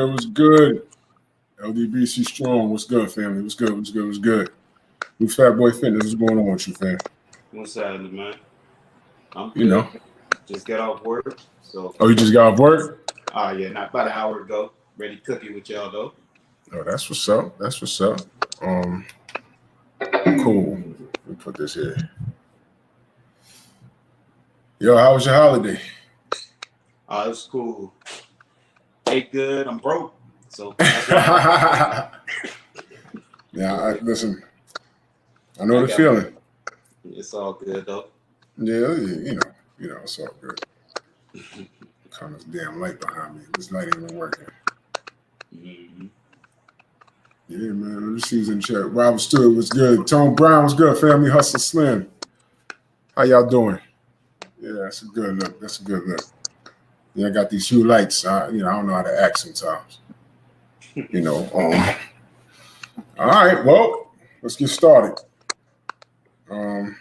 What's good? LDBC strong. What's good, family? What's good? New Fat Boy Fitness. What's going on with you, fam? What's happening, man? I'm good. You know. Just got off work. So. Oh, you just got off work? Yeah, not about an hour ago. Ready to cook it with y'all though. Oh, that's what's up. Cool. Let me put this here. Yo, how was your holiday? It was cool. Ate good. I'm broke. So yeah, listen. I know the feeling. It's all good though. Yeah, you know, it's all good. Kind of damn light behind me. This light ain't even working. Mm-hmm. Yeah, man. Let me see who's in chat. Robert Stewart was good. Tone Brown was good. Family Hustle Slim. How y'all doing? Yeah, that's a good look. Yeah, I got these few lights. I don't know how to act sometimes. All right, well, let's get started. You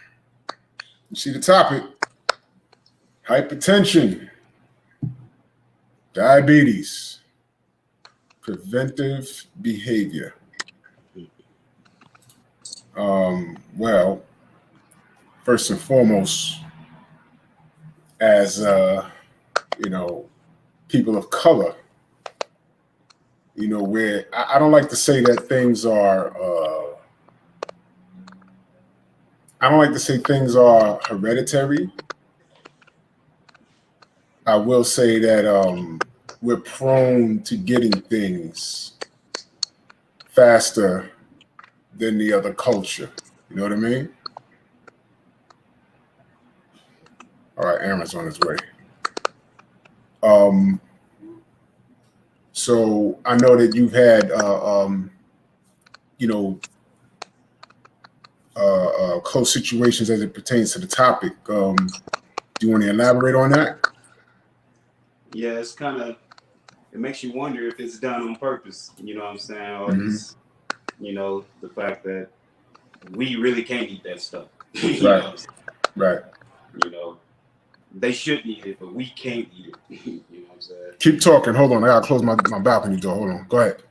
see the topic: hypertension, diabetes, preventive behavior. Well, first and foremost, as people of color, where I don't like to say that things are hereditary. I will say that we're prone to getting things faster than the other culture. You know what I mean? All right, Aaron's on his way. So I know that you've had, close situations as it pertains to the topic. Do you want to elaborate on that? Yeah, it's it makes you wonder if it's done on purpose. You know what I'm saying? Or just, the fact that we really can't eat that stuff. Right. They should eat it, but we can't eat it. You know what I'm saying? Keep talking. Hold on. I gotta close my balcony door. Hold on. Go ahead.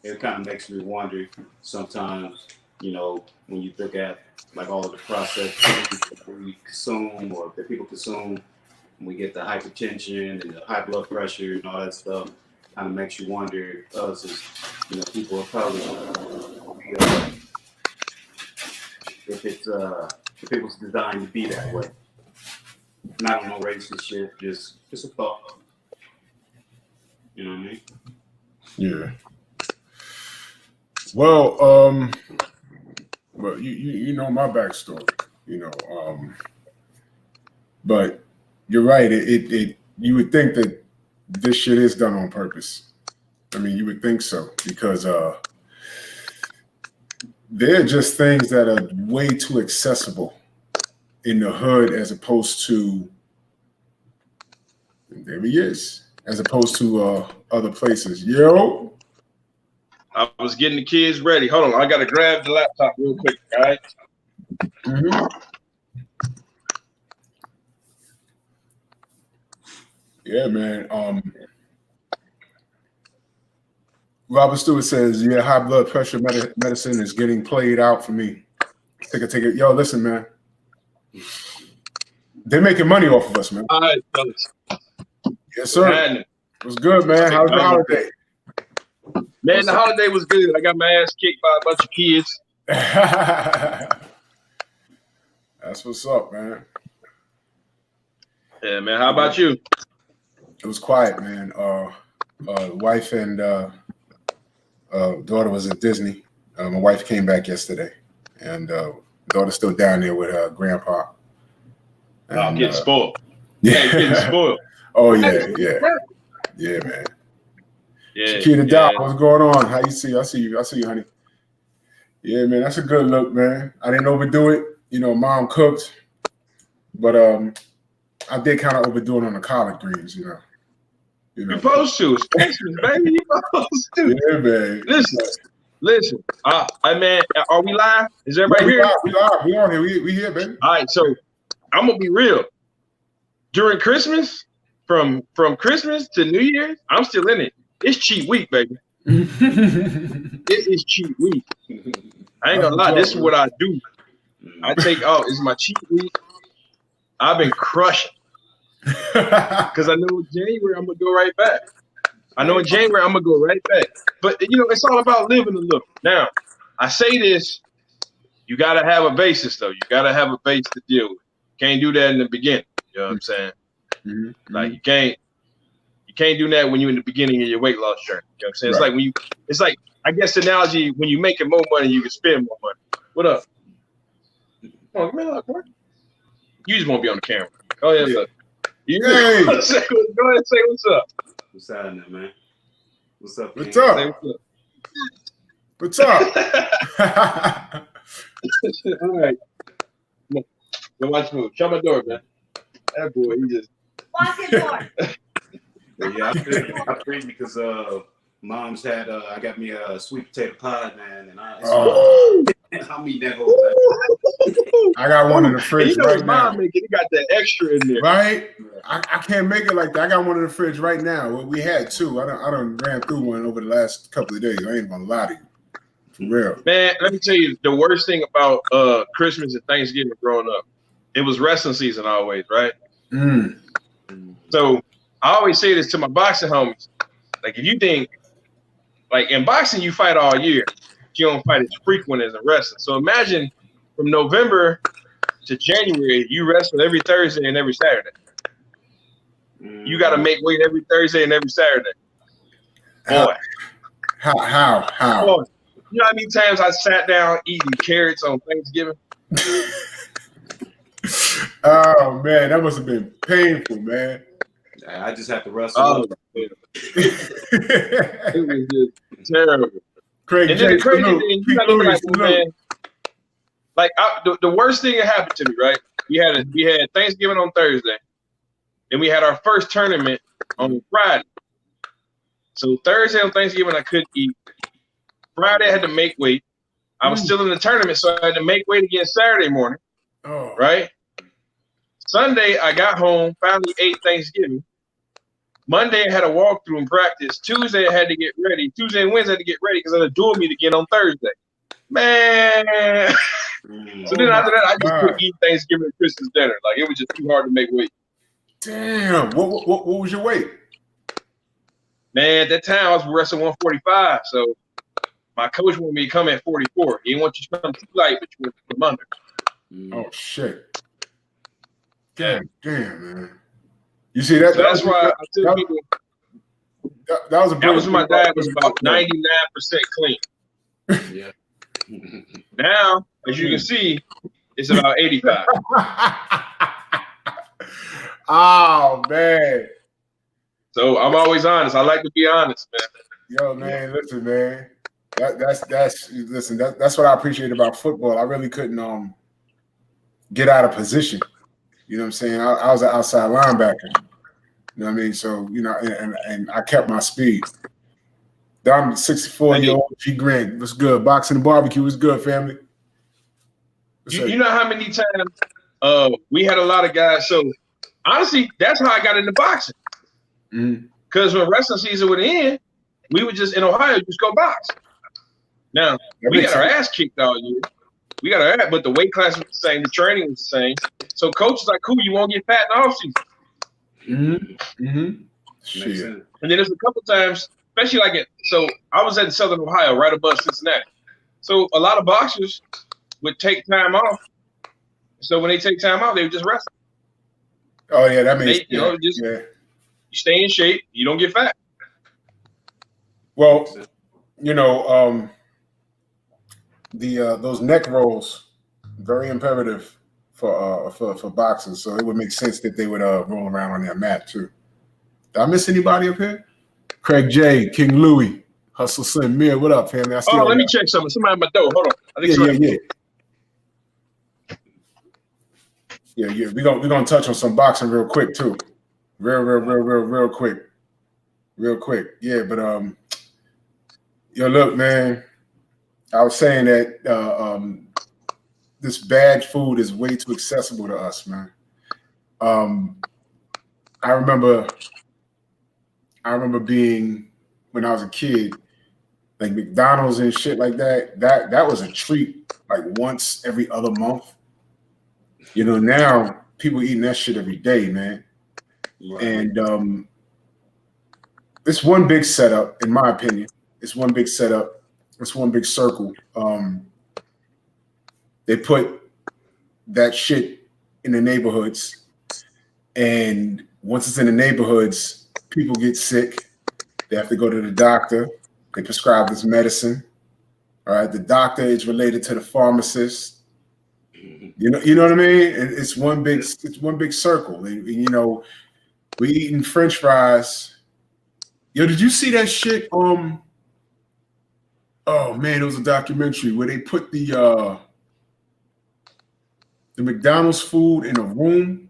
It kind of makes me wonder sometimes, when you look at like all of the processed foods that we consume or that people consume, we get the hypertension and the high blood pressure and all that stuff. Kind of makes you wonder, us as people of color, if it was designed to be that way. Not on no racist shit, just a thought. You know what I mean? Yeah. Well, you know my backstory, but you're right. It you would think that this shit is done on purpose. I mean, you would think so because they're just things that are way too accessible in the hood as opposed to other places. Yo. I was getting the kids ready. Hold on, I gotta grab the laptop real quick, guys. Mm-hmm. Yeah, man. Robert Stewart says, "Yeah, high blood pressure medicine is getting played out for me. Take it. Yo, listen, man. They're making money off of us, man." All right, fellas. Yes, sir. What's good, man? How's your holiday? Man, the holiday was good. I got my ass kicked by a bunch of kids. That's what's up, man. Yeah, man. How about you? It was quiet, man. Wife and daughter was at Disney. My wife came back yesterday, and daughter's still down there with her grandpa. And, I'm getting spoiled. Yeah, getting spoiled. Oh yeah, man. Yeah. Shakita Dow, what's going on? How you see? I see you, honey. Yeah, man, that's a good look, man. I didn't overdo it. You know, mom cooked, but I did kind of overdo it on the collard greens. You know. You're supposed to. It's Christmas, baby. You're supposed to. Yeah, man. Listen. Man, are we live? Is everybody here? We live. We on here. We here, baby. All right, so I'm gonna be real. During Christmas, from Christmas to New Year's, I'm still in it. It's cheat week, baby. It is cheat week. I ain't gonna lie. This is what I do. I take it's my cheat week. I've been crushing because I know in January I'm gonna go right back. But you know, it's all about living a little. Now, I say this: you gotta have a basis, though. You gotta have a base to deal with. Can't do that in the beginning. You know what I'm saying? Mm-hmm. Like you can't do that when you're in the beginning of your weight loss journey. You know what I'm saying? Right. It's like I guess the analogy when you're making more money, you can spend more money. What up? Come on, give me a look, boy. You just won't be on the camera. Go ahead, look. Go ahead and say what's up. What's happening, man? What's up? What's up? Say What's up? All right. Go watch the movie. Shut my door, man. That boy, he just Lock your door. Yeah, I feel because mom's had I got me a sweet potato pie, man, and I'm eating that whole thing. I got one in the fridge right now. Mom making, he got that extra in there. Right? I can't make it like that. I got one in the fridge right now. Well, we had two. I done ran through one over the last couple of days. I ain't gonna lie to you. For real. Man, let me tell you, the worst thing about Christmas and Thanksgiving growing up, it was wrestling season always, right? Mm. So I always say this to my boxing homies. Like, if you think, like, in boxing, you fight all year. You don't fight as frequent as in wrestling. So imagine from November to January, you wrestle every Thursday and every Saturday. You got to make weight every Thursday and every Saturday. Boy. How? Boy. You know how many times I sat down eating carrots on Thanksgiving? Oh, man, that must have been painful, man. I just have to wrestle. It was just terrible. Craig, and then the crazy thing, you gotta look like, man, like the worst thing that happened to me, right? We had Thanksgiving on Thursday, and we had our first tournament on Friday. So Thursday on Thanksgiving, I couldn't eat. Friday, I had to make weight. I was still in the tournament, so I had to make weight again Saturday morning. Oh. Right? Sunday, I got home, finally ate Thanksgiving. Monday, I had a walkthrough and practice. Tuesday, I had to get ready. Tuesday and Wednesday, I had to get ready because I had a dual meet again on Thursday. Man. So then after that, I just couldn't eat Thanksgiving and Christmas dinner. Like, it was just too hard to make weight. Damn. What was your weight? Man, at that time, I was wrestling 145. So my coach wanted me to come at 44. He didn't want you to come too light, but you want to come under. Oh, shit. Damn, man. You see that? So that's why I tell people that was a that was when my diet was about 99% clean. Yeah. Now, as you can see, it's about 85. Oh, man. So I'm always honest. I like to be honest, man. Yo, man, listen, man. That's what I appreciate about football. I really couldn't get out of position. You know what I'm saying? I was an outside linebacker. You know what I mean? So, you know, and I kept my speed. I'm 64-year-old G Grant. What's good? Boxing and barbecue was good, family. You know how many times we had a lot of guys. So, honestly, that's how I got into boxing. Because when wrestling season would end, we would just, in Ohio, just go box. Now, we got our ass kicked all year. We got our ass, but the weight class was the same. The training was the same. So coach is like, cool, you won't get fat in the offseason. Shit. And then there's a couple times, especially like so I was in Southern Ohio, right above Cincinnati. So a lot of boxers would take time off. So when they take time off, they would just wrestle. Oh, yeah, that makes sense. You stay in shape, you don't get fat. Well, you know, those neck rolls, very imperative for boxers. So it would make sense that they would roll around on their mat too. Did I miss anybody up here? Craig J, King Louie, Hustle Slim Mir, what up, family? I see. Oh, let me check something. Somebody at my door. Hold on. I think Yeah. We're gonna touch on some boxing real quick too. Real quick. Yeah, but yo, look, man. I was saying that this bad food is way too accessible to us, man. I remember being, when I was a kid, like McDonald's and shit like that. That was a treat, like once every other month. You know, now people eating that shit every day, man. Right. And it's one big setup, in my opinion. It's one big setup. It's one big circle. They put that shit in the neighborhoods, and once it's in the neighborhoods, people get sick. They have to go to the doctor. They prescribe this medicine. All right, the doctor is related to the pharmacist. You know what I mean? It's one big circle. And, you know, we eating French fries. Yo, did you see that shit? Oh man, it was a documentary where they put the McDonald's food in a room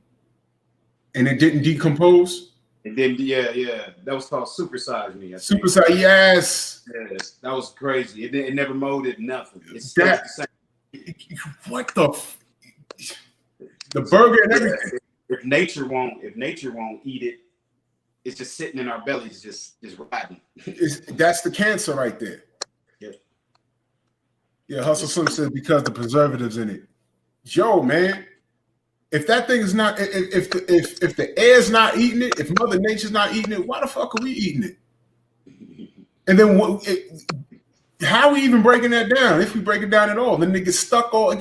and it didn't decompose. It didn't, yeah. That was called Supersize Me. Supersize, yes. Yes, that was crazy. It never molded nothing. It's that, the same. What the burger and everything. If nature won't eat it, it's just sitting in our bellies, just rotting. That's the cancer right there. Yeah, Hustle Slim says because the preservatives in it. Yo, man, if that thing is not, if the air's not eating it, if Mother Nature's not eating it, why the fuck are we eating it? And then how are we even breaking that down? If we break it down at all, then it gets stuck all up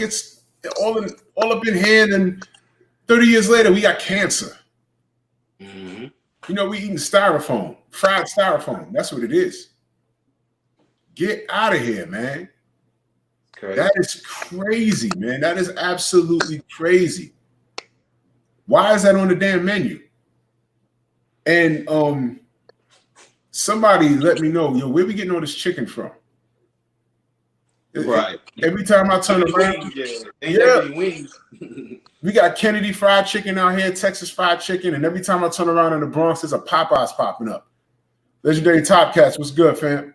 in here, and 30 years later we got cancer. Mm-hmm. You know, we eating styrofoam, fried styrofoam. That's what it is. Get out of here, man. Crazy. That is crazy, man. That is absolutely crazy. Why is that on the damn menu? And somebody let me know, yo, where we getting all this chicken from? Right. Every time I turn around, we got Kennedy fried chicken out here, Texas fried chicken, and every time I turn around in the Bronx, there's a Popeyes popping up. Legendary Top Cats, what's good, fam?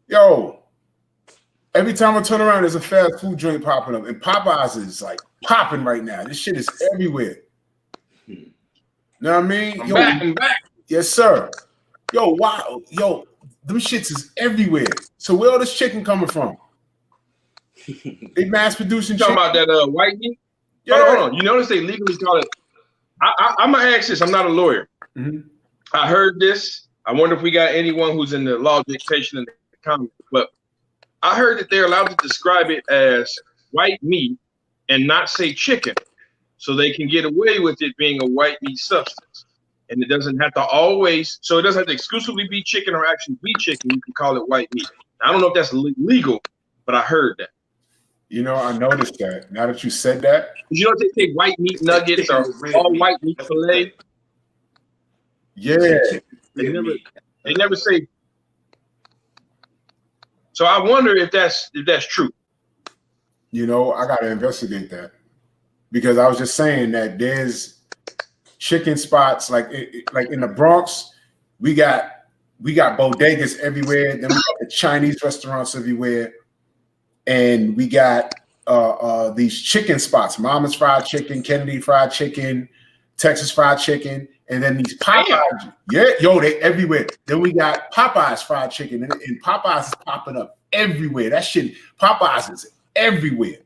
Yo. Every time I turn around, there's a fast food joint popping up, and Popeyes is like popping right now. This shit is everywhere. You know what I mean? I'm back. Yes, sir. Yo, wow. Yo, them shits is everywhere. So where all this chicken coming from? They mass producing chicken. Talking about that white meat? Yeah. Hold on. You notice they legally call it. I'm gonna ask this. I'm not a lawyer. Mm-hmm. I heard this. I wonder if we got anyone who's in the law dictation in the comments, but I heard that they're allowed to describe it as white meat and not say chicken, so they can get away with it being a white meat substance. And it doesn't have to so it doesn't have to exclusively be chicken or actually be chicken. You can call it white meat. Now, I don't know if that's legal, but I heard that. You know, I noticed that. Now that you said that. You know, they take white meat nuggets or all white meat filet. Yeah. They never say. So I wonder if that's true. You know, I got to investigate that, because I was just saying that there's chicken spots like in the Bronx. We got bodegas everywhere. Then we got the Chinese restaurants everywhere, and we got these chicken spots: Mama's Fried Chicken, Kennedy Fried Chicken, Texas Fried Chicken, and then these Popeyes. Yeah, yo, they everywhere. Then we got Popeyes Fried Chicken, and Popeyes is popping up everywhere. That shit, Popeyes is everywhere.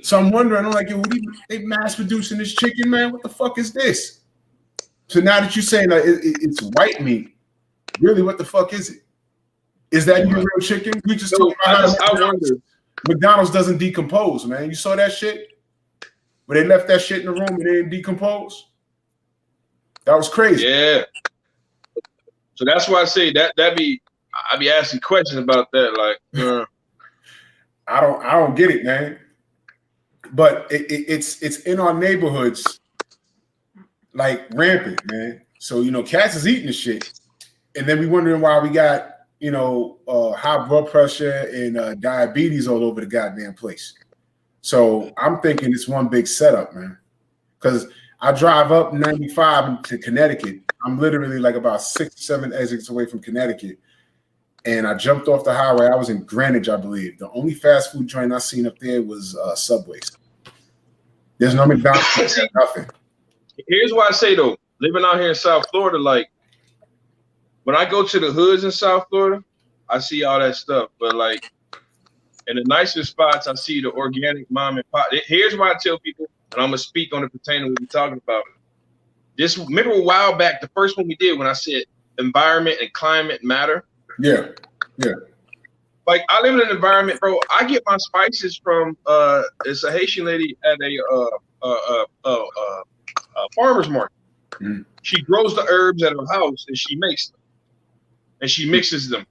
So I'm wondering, I'm like, yo, they mass producing this chicken, man? What the fuck is this? So now that you're saying that it's white meat, really, what the fuck is it? Is that your real chicken? We just talking about how McDonald's doesn't decompose, man. You saw that shit? Where they left that shit in the room and they didn't decompose? That was crazy. Yeah. So that's why I say I be asking questions about that. Like, I don't get it, man. But it's in our neighborhoods, like rampant, man. So, you know, cats is eating the shit, and then we wondering why we got high blood pressure and diabetes all over the goddamn place. So I'm thinking it's one big setup, man. Because I drive up 95 to Connecticut. I'm literally like about 6 or 7 exits away from Connecticut. And I jumped off the highway. I was in Greenwich, I believe. The only fast food joint I seen up there was Subway's. There's no McDonald's, nothing. Here's why I say, though, living out here in South Florida, like, when I go to the hoods in South Florida, I see all that stuff. But, like, in the nicer spots, I see the organic mom and pop. Here's why I tell people, and I'm going to speak on it pertaining to what we're talking about. Remember a while back, the first one we did when I said environment and climate matter? Yeah. Like, I live in an environment, bro. I get my spices from it's a Haitian lady at a farmer's market. Mm. She grows the herbs at her house and she makes them, and she mixes them.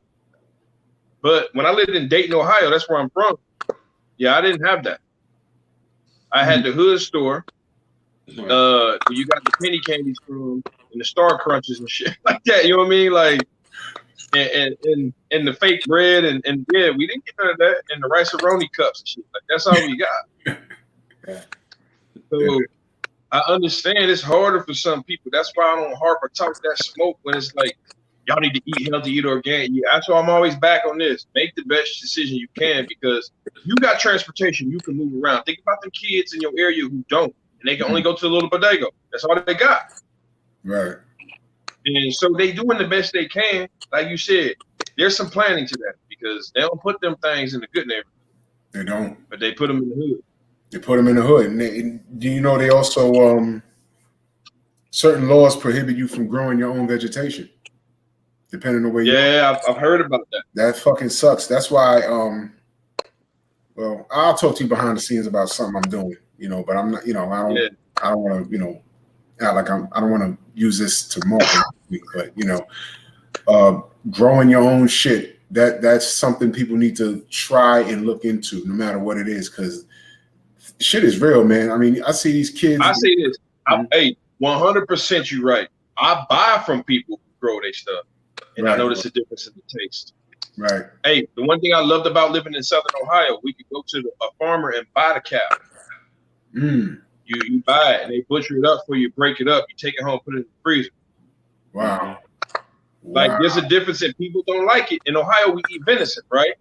But when I lived in Dayton, Ohio, that's where I'm from. Yeah, I didn't have that. I had the hood store. Where you got the penny candies from and the Star Crunches and shit like that. You know what I mean? Like. And the fake bread and yeah, we didn't get none of that, and the rice-a-roni cups and shit. Like, that's all we got. Yeah. So I understand it's harder for some people. That's why I don't harp or talk that smoke when it's like, y'all need to eat healthy, eat organic. Yeah, that's why I'm always back on this. Make the best decision you can, because you got transportation, you can move around. Think about the kids in your area who don't, and they can only go to the little bodega. That's all they got. Right. And so they doing the best they can. Like you said, there's some planning to that, because they don't put them things in the good neighborhood. They don't. But they put them in the hood. They put them in the hood. And do you know they also, certain laws prohibit you from growing your own vegetation, depending on where you are. Yeah, I've heard about that. That fucking sucks. That's why, well, I'll talk to you behind the scenes about something I'm doing, but I'm not, I don't want to, act like I don't want to use this to market, but growing your own shit, that's something people need to try and look into, no matter what it is, because shit is real, man. I mean, I see these kids. I say this. Hey, 100% you're right. I buy from people who grow their stuff, and right. I notice a difference in the taste. Right. Hey, the one thing I loved about living in Southern Ohio, we could go to a farmer and buy the cow. You buy it and they butcher it up for you, break it up, you take it home, put it in the freezer. Wow. Like, there's a difference that people don't like it. In Ohio, we eat venison, right?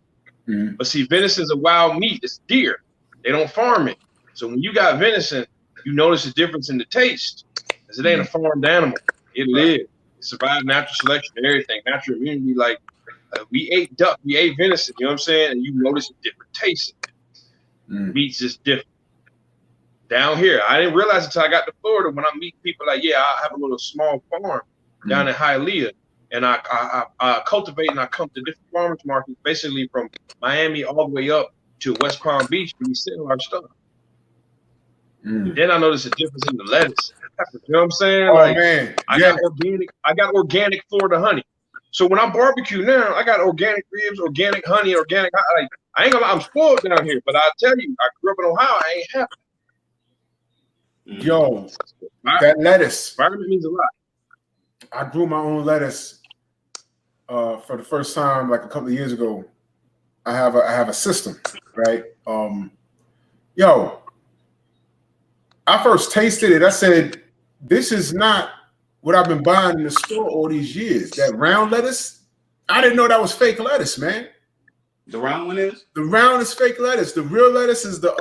Mm-hmm. But see, venison is a wild meat. It's deer. They don't farm it. So when you got venison, you notice a difference in the taste, because it ain't a farmed animal. It lived. It survived natural selection, everything, natural immunity. Like, we ate duck, we ate venison, you know what I'm saying? And you notice a different taste. Meat's just different. Down here, I didn't realize until I got to Florida, when I meet people like, yeah, I have a little small farm down in Hialeah, and I cultivate and I come to different farmers markets, basically from Miami all the way up to West Palm Beach, and we sell our stuff. Then I noticed a difference in the lettuce. You know what I'm saying? Oh, like, man. I got organic Florida honey. So when I barbecue now, I got organic ribs, organic honey, organic. Like, I ain't gonna lie, I'm spoiled down here, but I tell you, I grew up in Ohio, I ain't happy. Yo, that lettuce. Environment means a lot. I grew my own lettuce for the first time like a couple of years ago. I have a system, right? Yo, I first tasted it. I said, this is not what I've been buying in the store all these years. That round lettuce, I didn't know that was fake lettuce, man. The round one is? The round is fake lettuce. The real lettuce is the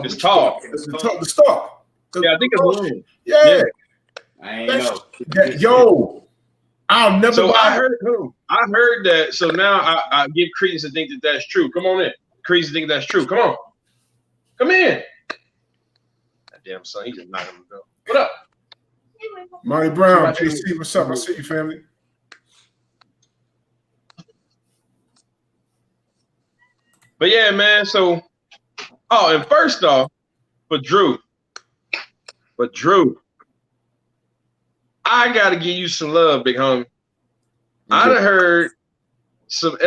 stalk. The stalk. Yeah, I think it's long. Yeah. I ain't know. Yo, I'll never. So I heard that. So now I give credence to think that that's true. Come on in. Credence to think that's true. Come on. Come in. That damn son, he just knocked him down. What up? Marty Brown, JC, what's up? I see you, family. But yeah, man. So, and first off, for Drew, I gotta give you some love, big homie. I done heard the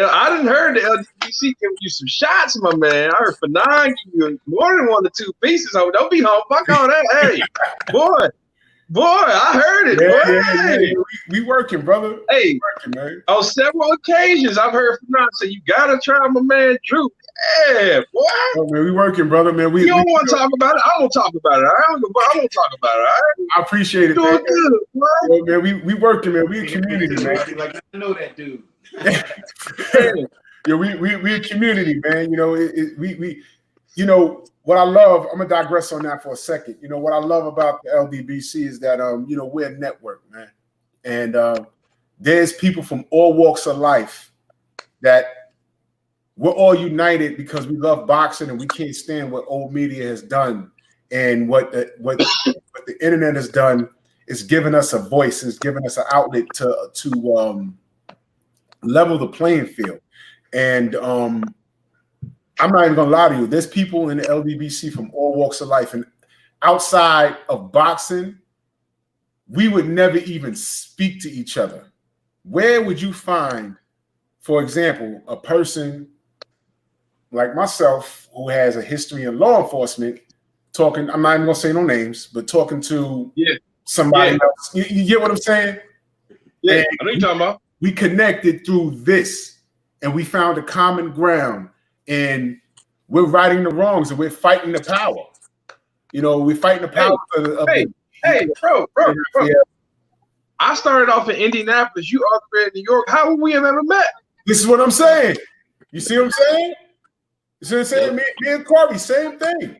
LDBC giving you some shots, my man. I heard Fanon give you more than 1 or 2 pieces. Don't be home. Fuck all that. Hey, boy. Boy, I heard it. Yeah. We working, brother. Hey, Working, man. on several occasions, I've heard from Nas say, "You gotta try my man Drew." Yeah, boy. Oh, man, we working, brother, man. You don't want to talk about it. I'm gonna talk about it. I'm gonna talk about it. All right? I appreciate it, Doing man. good, boy. Yo, man, we working, man. We a community, man. Like, I know that dude. Yeah, we a community, man. You know, we you know what I love. I'm gonna digress on that for a second. You know what I love about the LDBC is that you know, we're a network, man, and there's people from all walks of life that we're all united because we love boxing and we can't stand what old media has done and what the internet has done is giving us a voice, is giving us an outlet to level the playing field. And I'm not even gonna lie to you, there's people in the LDBC from all walks of life, and outside of boxing, we would never even speak to each other. Where would you find, for example, a person like myself who has a history in law enforcement talking, I'm not even gonna say no names, but talking to somebody else? You get what I'm saying? Yeah, And I know you're talking about. we connected through this, and we found a common ground, and we're righting the wrongs, and we're fighting the power. You know, we're fighting the power Hey, bro. Yeah. I started off in Indianapolis. You all the way in New York. How would we have ever met? This is what I'm saying. You see what I'm saying? You see what I'm saying? Me and Corey, same thing.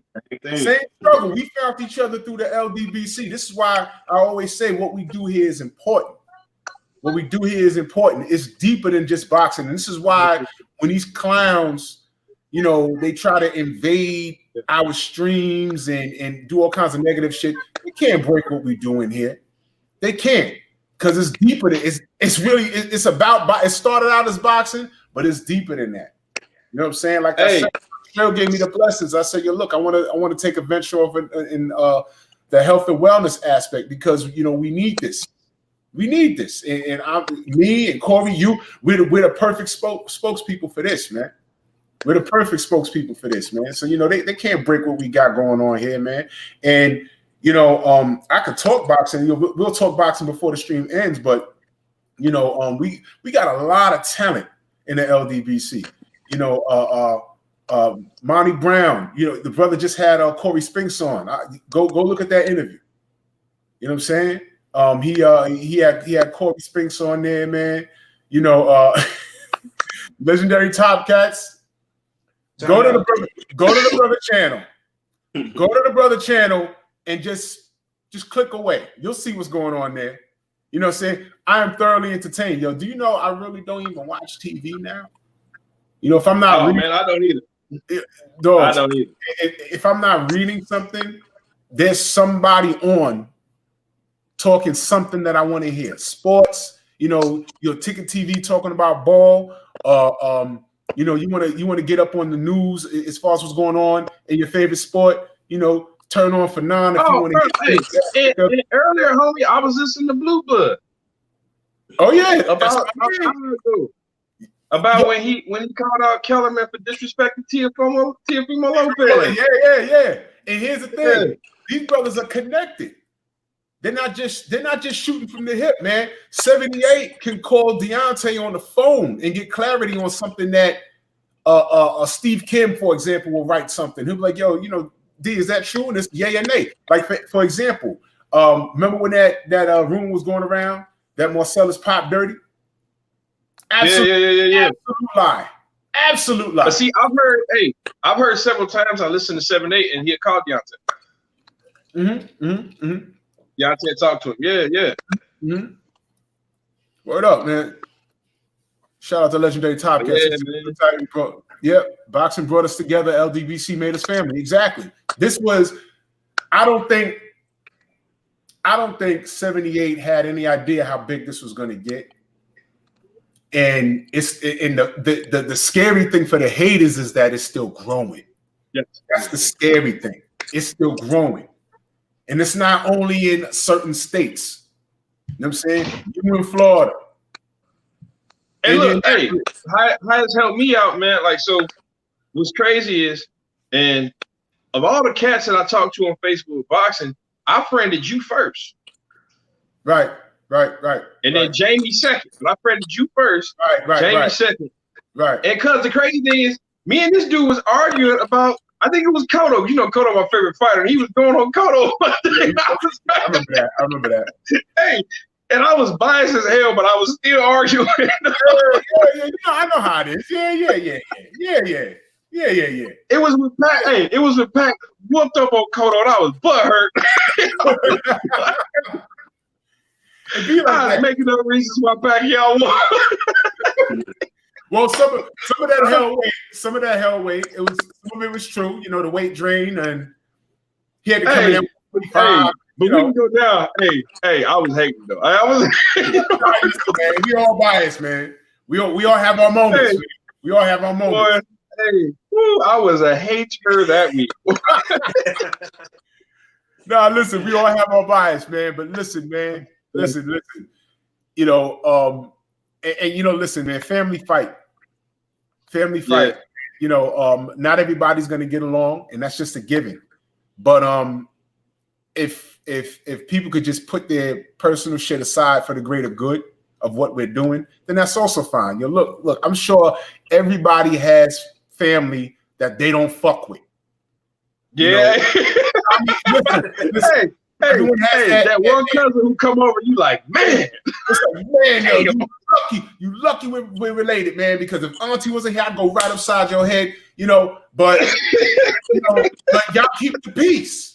Same struggle. We found each other through the LDBC. This is why I always say what we do here is important. What we do here is important. It's deeper than just boxing. And this is why when these clowns, you know, they try to invade our streams and do all kinds of negative shit, they can't break what we're doing here. They can't, because it's deeper than it's about. It started out as boxing, but it's deeper than that. You know what I'm saying? Like I said, Phil gave me the blessings. I said, "Yo, look, I want to take a venture off in the health and wellness aspect, because you know we need this. We need this." And me and Corey, we're the perfect spokespeople for this, man. We're the perfect spokespeople for this, man. So you know they can't break what we got going on here, man. And you know, I could talk boxing. You know, we'll talk boxing before the stream ends, but you know, we got a lot of talent in the LDBC. You know, Monty Brown. You know, the brother just had Corey Spinks on. Go look at that interview. You know what I'm saying? He had Corey Spinks on there, man. You know, legendary Top Cats. Go to the brother channel. Go to the brother channel and just click away. You'll see what's going on there. You know what I'm saying? I am thoroughly entertained. Yo, do you know I really don't even watch TV now? You know, if I'm not reading, man, I don't either. I don't either. If I'm not reading something, there's somebody on talking something that I want to hear. Sports, you know, your ticket TV talking about ball. You know, you want to get up on the news as far as what's going on in your favorite sport. You know, turn on for 9 if you want to get. And earlier, homie, I was listening to Blue Blood. Oh yeah, about when he called out Kellerman for disrespecting Teofimo Lopez. Yeah. And here's the thing: these brothers are connected. They're not just shooting from the hip, man. 78 can call Deontay on the phone and get clarity on something that Steve Kim, for example, will write something. He'll be like, "Yo, you know, D, is that true?" And it's yay or nay. Like for example, remember when that rumor was going around that Marcellus popped dirty? Yeah. Absolute lie. But see, I've heard several times. I listened to 7-8 and he had called Deontay. Deontay talked to him. Yeah. Word up, man. Shout out to legendary Top Cats. Boxing brought us together. LDBC made us family. Exactly. This was, I don't think 78 had any idea how big this was going to get. And the scary thing for the haters is that it's still growing. Yes. That's the scary thing. It's still growing. And it's not only in certain states. You know what I'm saying? You in Florida. And look, hey, has helped me out, man. Like, so what's crazy is, and of all the cats that I talked to on Facebook boxing, I friended you first. Right. And then Jamie second. But I friended you first. Right. Jamie second. Right. And cause the crazy thing is, me and this dude was arguing about, I think it was Cotto. You know Cotto, my favorite fighter. And he was going on Cotto. I remember that. Hey, and I was biased as hell, but I was still arguing. Yeah. You know, I know how it is. Yeah. It was with Pat. Hey, it was with Pat whooped up on Cotto, and I was butthurt. I was making up reasons why Pacquiao won. Well, some of that held weight. It was some of it was true. You know, the weight drain, and he had to come in. But we can go down. Hey, I was hating though. I was. Man, we all biased, man. We all have our moments. Hey, we all have our moments. Boy, I was a hater that week. Nah, listen, we all have our bias, man. But listen, man. Listen. You know, and you know, listen, man. Family fight. Yeah. You know, not everybody's gonna get along, and that's just a given. But if people could just put their personal shit aside for the greater good of what we're doing, then that's also fine. You know, look, I'm sure everybody has family that they don't fuck with. Yeah. You know? I mean, listen, that one cousin who come over, you like, man. It's like, man, yo, you lucky we're related, man, because if Auntie wasn't here, I'd go right upside your head, you know, but but y'all keep the peace.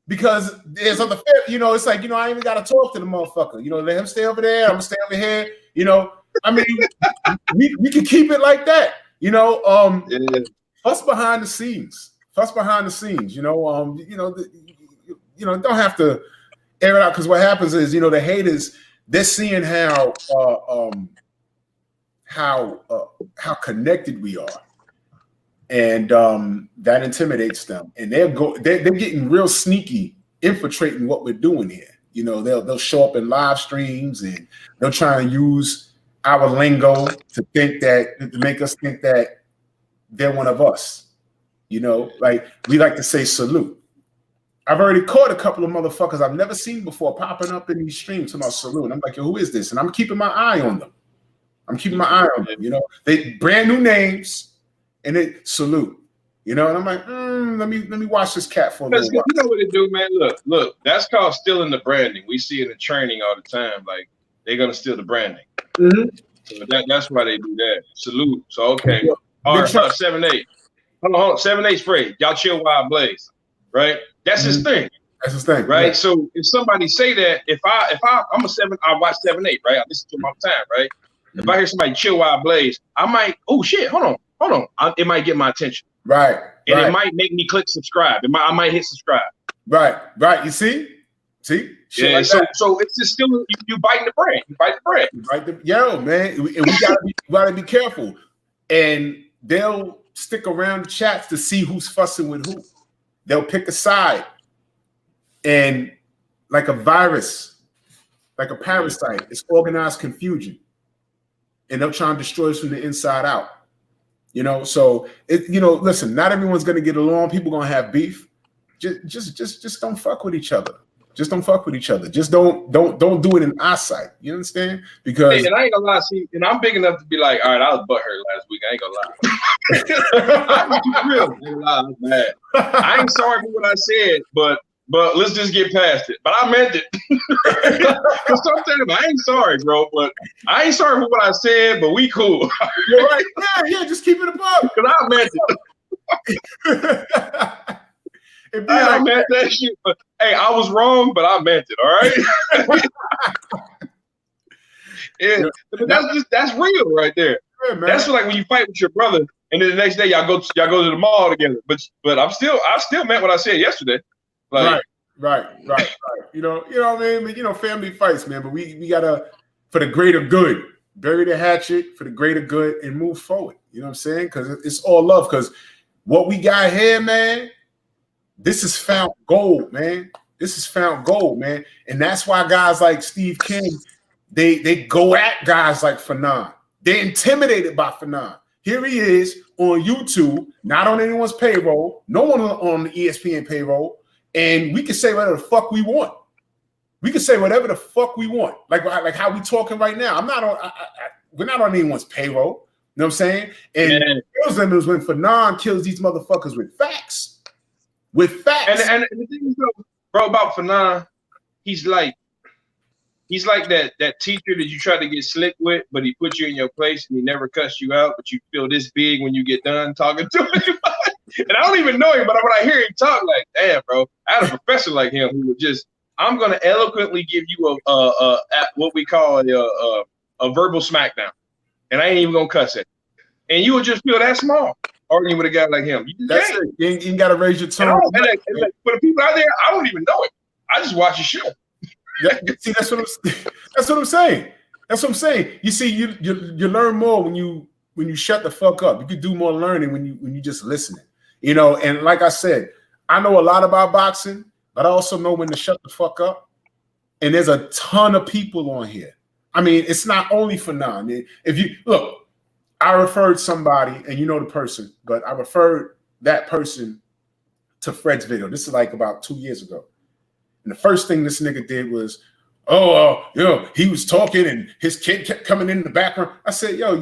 Because there's other, you know, it's like, you know, I ain't even got to talk to the motherfucker. You know, let him stay over there. I'm going to stay over here. You know, I mean, we can keep it like that. You know, fuss behind the scenes. You know, don't have to air it out, because what happens is, you know, the haters, they're seeing how connected we are. And that intimidates them, and they're getting real sneaky, infiltrating what we're doing here. You know, they'll show up in live streams, and they'll try and use our lingo to make us think that they're one of us. You know, like we like to say salute. I've already caught a couple of motherfuckers I've never seen before popping up in these streams about salute. And I'm like, yo, who is this? And I'm keeping my eye on them. You know, they brand new names. And it salute, you know, and I'm like, let me watch this cat for a little while. You know what it do, man? Look, that's called stealing the branding. We see it in training all the time. Like, they're gonna steal the branding. Mm-hmm. So that's why they do that. Salute. So okay, all right, 7-8. Hold on, 7-8 spray. Y'all chill while I blaze, right? That's his thing. That's his thing, right? Yeah. So if somebody say that, if I'm a 7, I watch 7-8, right? I listen to them all the time, right? Mm-hmm. If I hear somebody chill while I blaze, I might, oh shit, hold on. It might get my attention. Right. And it might make me click subscribe. I might hit subscribe. Right. You see? Shit yeah. Like so it's just still you biting the bread. You bite the bread. Yo, man. And we gotta be careful. And they'll stick around the chats to see who's fussing with who. They'll pick a side. And like a virus, like a parasite, it's organized confusion. And they'll try and destroy us from the inside out. You know, so listen, not everyone's gonna get along. People gonna have beef. Just don't fuck with each other. Just don't do it in our sight. You understand? Because and I ain't gonna lie, see, and I'm big enough to be like, all right, I was butthurt last week. I ain't gonna lie. I'm too real. I ain't lie, I'm mad. I ain't sorry for what I said, but let's just get past it. But I meant it. Because sometimes I ain't sorry, bro. But I ain't sorry for what I said, but we cool. You're right. Yeah, just keep it above. Because I meant it. I meant that shit. But, hey, I was wrong, but I meant it, all right? Yeah, but that's real right there. Yeah, that's like when you fight with your brother, and then the next day y'all go to the mall together. But I still meant what I said yesterday. Like, right. You know what I mean? But, you know, family fights, man. But we gotta, for the greater good, bury the hatchet for the greater good and move forward. You know what I'm saying? Because it's all love. Because what we got here, man, this is found gold, man. And that's why guys like Steve King, they go at guys like Fanon. They're intimidated by Fanon. Here he is on YouTube, not on anyone's payroll, no one on the ESPN payroll. And we can say whatever the fuck we want. We can say whatever the fuck we want, like how we talking right now. I'm not on. We're not on anyone's payroll. You know what I'm saying? And kills them is when Fanon kills these motherfuckers with facts. With facts. And the thing is, bro, about Fanon, he's like that teacher that you try to get slick with, but he put you in your place and he never cussed you out, but you feel this big when you get done talking to him. And I don't even know him, but when I hear him talk, like, damn, bro, I had a professor like him who would just, I'm gonna eloquently give you a what we call a verbal smackdown, and I ain't even gonna cuss it. And you would just feel that small arguing with a guy like him. That's it. You ain't gotta raise your tone. And for the people out there, I don't even know it. I just watch your show. See, that's what I'm saying. That's what I'm saying. You see, you learn more when you shut the fuck up. You can do more learning when you just listening. You know, and like I said, I know a lot about boxing, but I also know when to shut the fuck up. And there's a ton of people on here. I mean, it's not only for none. If you look, I referred somebody, and you know the person, but I referred that person to Fred's video. This is like about 2 years ago. And the first thing this nigga did was, he was talking and his kid kept coming in the background. I said, you're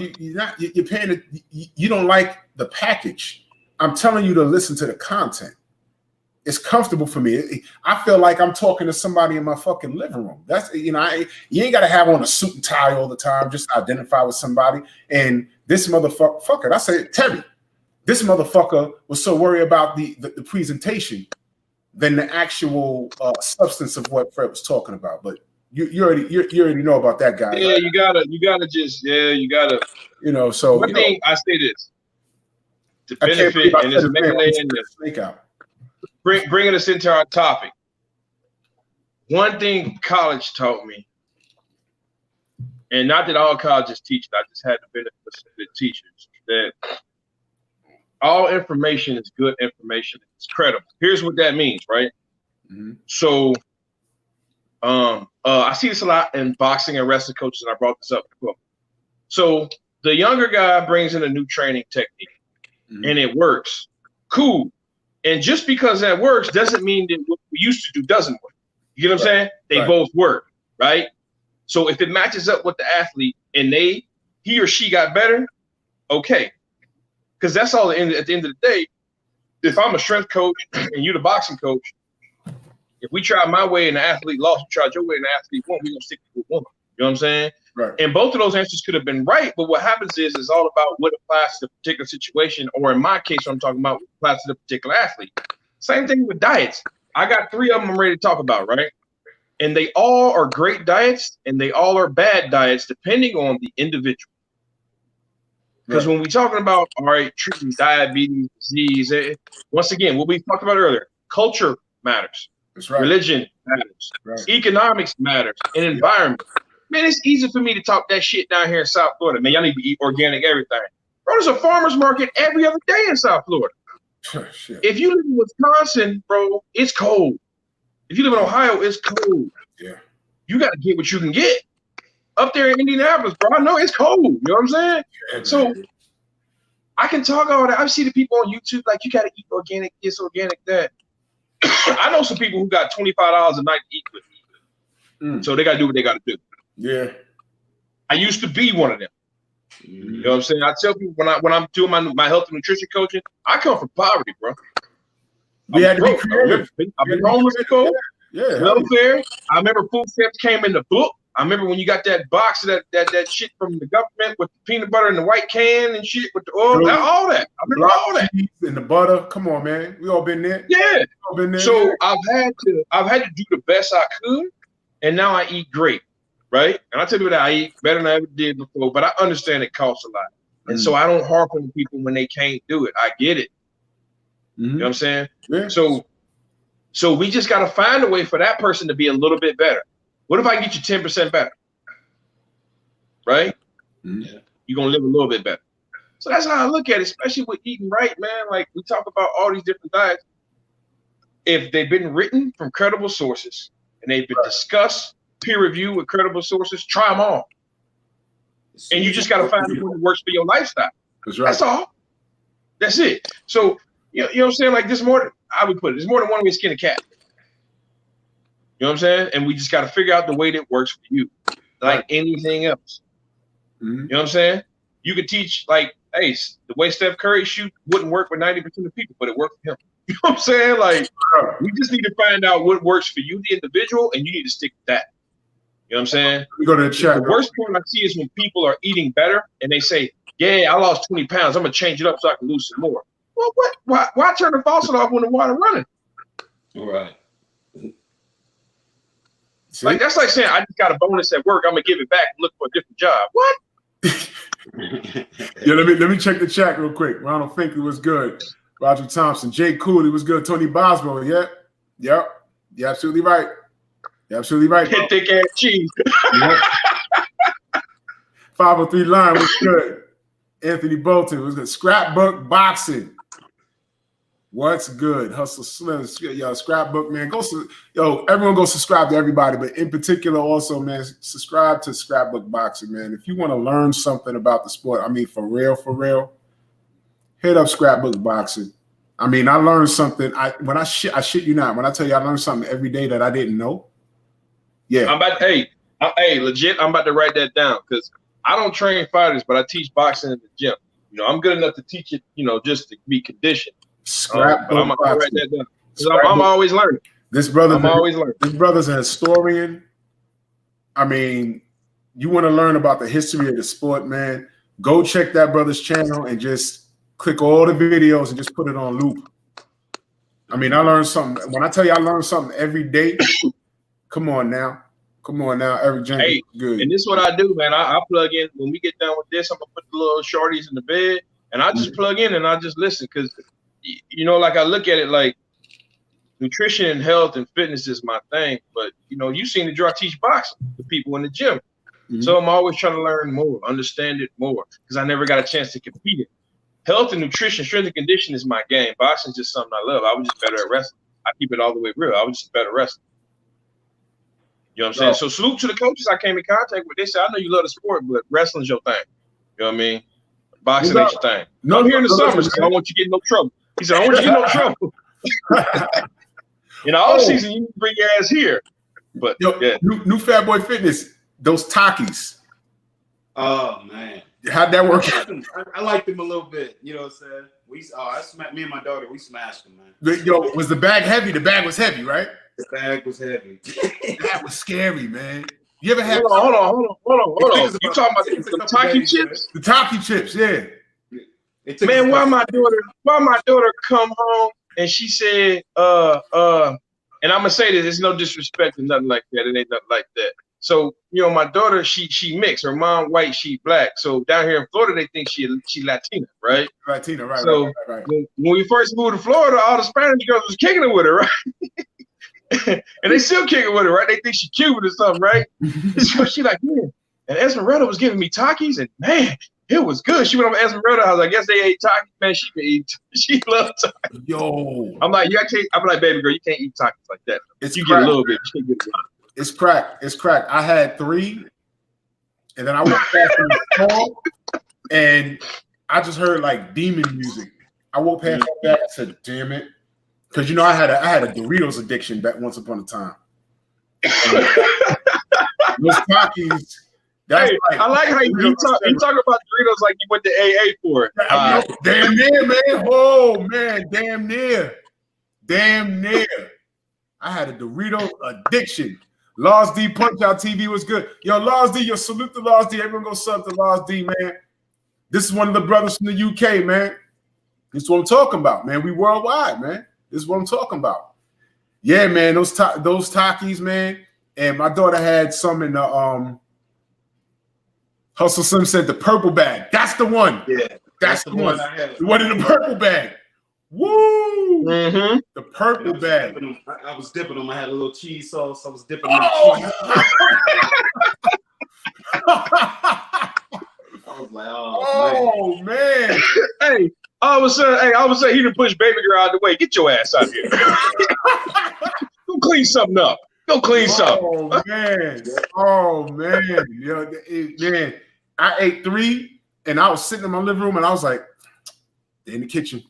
paying it. You don't like the package. I'm telling you to listen to the content. It's comfortable for me. I feel like I'm talking to somebody in my fucking living room. That's, you ain't got to have on a suit and tie all the time. Just identify with somebody. And this motherfucker, I said, Terry, this motherfucker was so worried about the presentation than the actual substance of what Fred was talking about. But you already know about that guy. Yeah, right? you gotta. So one thing I say this to benefit and this melee bringing us into our topic. One thing college taught me, and not that all colleges teach it, I just had the benefit of the teachers, that all information is good information. It's credible. Here's what that means, right? Mm-hmm. So I see this a lot in boxing and wrestling coaches, and I brought this up before. So the younger guy brings in a new training technique, and it works. Cool. And just because that works doesn't mean that what we used to do doesn't work. You get what I'm saying? They both work, right? So if it matches up with the athlete and he or she got better, okay. Because that's all at the end of the day. If I'm a strength coach and you're the boxing coach, if we tried my way and the athlete lost, you tried your way and the athlete won, we're going to stick with one. You know what I'm saying? Right. And both of those answers could have been right, but what happens is it's all about what applies to the particular situation, or in my case, what I'm talking about, what applies to the particular athlete. Same thing with diets. I got 3 of them I'm ready to talk about, right? And they all are great diets, and they all are bad diets, depending on the individual. Because when we're talking about, all right, treating diabetes, disease, once again, what we talked about earlier, culture matters. That's right. Religion matters. Right. Economics matters. And environment. Man, it's easy for me to talk that shit down here in South Florida. Man, y'all need to eat organic everything. Bro, there's a farmer's market every other day in South Florida. If you live in Wisconsin, bro, it's cold. If you live in Ohio, it's cold. Yeah. You got to get what you can get. Up there in Indianapolis, bro, I know it's cold. You know what I'm saying? Yeah, so I can talk all that. I see the people on YouTube like, you got to eat organic this, organic that. I know some people who got $25 a night to eat with. So they got to do what they got to do. Yeah. I used to be one of them. You know what I'm saying? I tell people when I'm doing my health and nutrition coaching, I come from poverty, bro. We had to be creative. I've been homeless before. Yeah. Welfare. I remember food stamps came in the book. I remember when you got that box of that shit from the government with the peanut butter and the white can and shit with the oil, all that. I remember all that. And the butter. Come on, man. We all been there. Yeah. All been there. So I've had to do the best I could, and now I eat great. Right? And I tell you that I eat better than I ever did before, but I understand it costs a lot. And so I don't harp on people when they can't do it. I get it. You know what I'm saying? Yeah. So we just got to find a way for that person to be a little bit better. What if I can get you 10% better? Right? Yeah. You're going to live a little bit better. So that's how I look at it, especially with eating right, man. Like we talk about all these different diets. If they've been written from credible sources and they've been discussed, peer review with credible sources, try them all. And you just got to find the one that works for your lifestyle. That's right. That's all. That's it. So, you know what I'm saying? Like this more, I would put it, there's more than one way to skin a cat. You know what I'm saying? And we just got to figure out the way that works for you, like anything else. Mm-hmm. You know what I'm saying? You could teach, like, hey, the way Steph Curry shoot wouldn't work with 90% of people, but it worked for him. You know what I'm saying? Like, we just need to find out what works for you, the individual, and you need to stick with that. You know what I'm saying? We go to the chat. The worst part I see is when people are eating better and they say, yeah, I lost 20 pounds. I'm going to change it up so I can lose some more. Well, what? Why turn the faucet off when the water running? Right. See? Like, that's like saying, I just got a bonus at work. I'm going to give it back and look for a different job. What? Yeah, let me check the chat real quick. Ronald Finkley was good. Roger Thompson. Jay Cooley was good. Tony Boswell. Yep. You're absolutely right. You're absolutely right. Thick ass cheese. Yep. 503 Line was good. Anthony Bolton was good. Scrapbook Boxing. What's good? Hustle Slim. Yo, Scrapbook, man. Everyone go subscribe to everybody, but in particular also, man, subscribe to Scrapbook Boxing, man. If you want to learn something about the sport, I mean, for real, hit up Scrapbook Boxing. I mean, I learned something. I shit you not. When I tell you I learned something every day that I didn't know. Yeah. Legit, I'm about to write that down because I don't train fighters, but I teach boxing in the gym. You know, I'm good enough to teach it, you know, just to be conditioned. But I'm gonna write that down. I'm always learning. I'm always learning. This brother's a historian. I mean, you want to learn about the history of the sport, man. Go check that brother's channel and just click all the videos and just put it on loop. I mean, I learned something. When I tell you I learn something every day, come on now, Eric Jenkins. Hey, good. And this is what I do, man. I plug in when we get done with this. I'm gonna put the little shorties in the bed, and I just plug in and I just listen because, you know, like I look at it like nutrition and health and fitness is my thing. But you know, you seen the draw teach boxing to people in the gym, so I'm always trying to learn more, understand it more, because I never got a chance to compete it. Health and nutrition, strength and conditioning is my game. Boxing is just something I love. I was just better at wrestling. I keep it all the way real. I was just a better wrestler. You know what I'm saying? So salute to the coaches I came in contact with. They said, I know you love the sport, but wrestling's your thing. You know what I mean? Boxing ain't your thing. I'm here in the summer, so I don't want you to get in no trouble. He said, I don't want you to get in no trouble. In the off season, you can bring your ass here. But yeah. New Fat Boy Fitness, those Takis. Oh man. How'd that work? I liked them a little bit. You know what I'm saying? Me and my daughter, we smashed them, man. Was the bag heavy? The bag was heavy, right? The bag was heavy. That was scary, man. You ever had? Hold on. You talking about the Taki chips? The Taki chips, yeah. Man, why my daughter come home and she said, and I'm gonna say this, there's no disrespect or nothing like that. It ain't nothing like that. So, you know, my daughter, she mixed. Her mom white, she black. So down here in Florida, they think she Latina, right? Latina, right. So right. When we first moved to Florida, all the Spanish girls was kicking it with her, right? And they still kicking with her, right? They think she Cuban or something, right? So she like, man. And Esmeralda was giving me Takis, and man, it was good. She went over to Esmeralda house. I guess they ate Takis. Man, she can eat. She loved Takis. Yo, I'm like, I'm like, baby girl, you can't eat Takis like that. You get a little bit. You can't get a lot. It's crack. I had 3, and then I went past in the fall, and I just heard like demon music. I woke past that. I said, "Damn it," because you know I had a Doritos addiction back once upon a time. Those Takis. Hey, I like how you talk about Doritos like you went to AA for it. Damn near, man. Oh man, damn near. I had a Dorito addiction. Laws D Punch Out TV was good. Yo, Laws D, salute to Laws D. Everyone go sub to Laws D, man. This is one of the brothers from the UK, man. This is what I'm talking about, man. We worldwide, man. This is what I'm talking about. Yeah, man, those Takis, man. And my daughter had some in the Hustle Slim said the purple bag. That's the one. Yeah, that's the one. The one in the purple bag. Woo! Mm-hmm. The purple bag. I was dipping them. I had a little cheese sauce. I was dipping them in cheese. I was like, oh man. Hey, all of a sudden, he done push baby girl out the way. Get your ass out here. Go clean something up. Oh man. Yo, man. I ate 3, and I was sitting in my living room, and I was like, they're in the kitchen.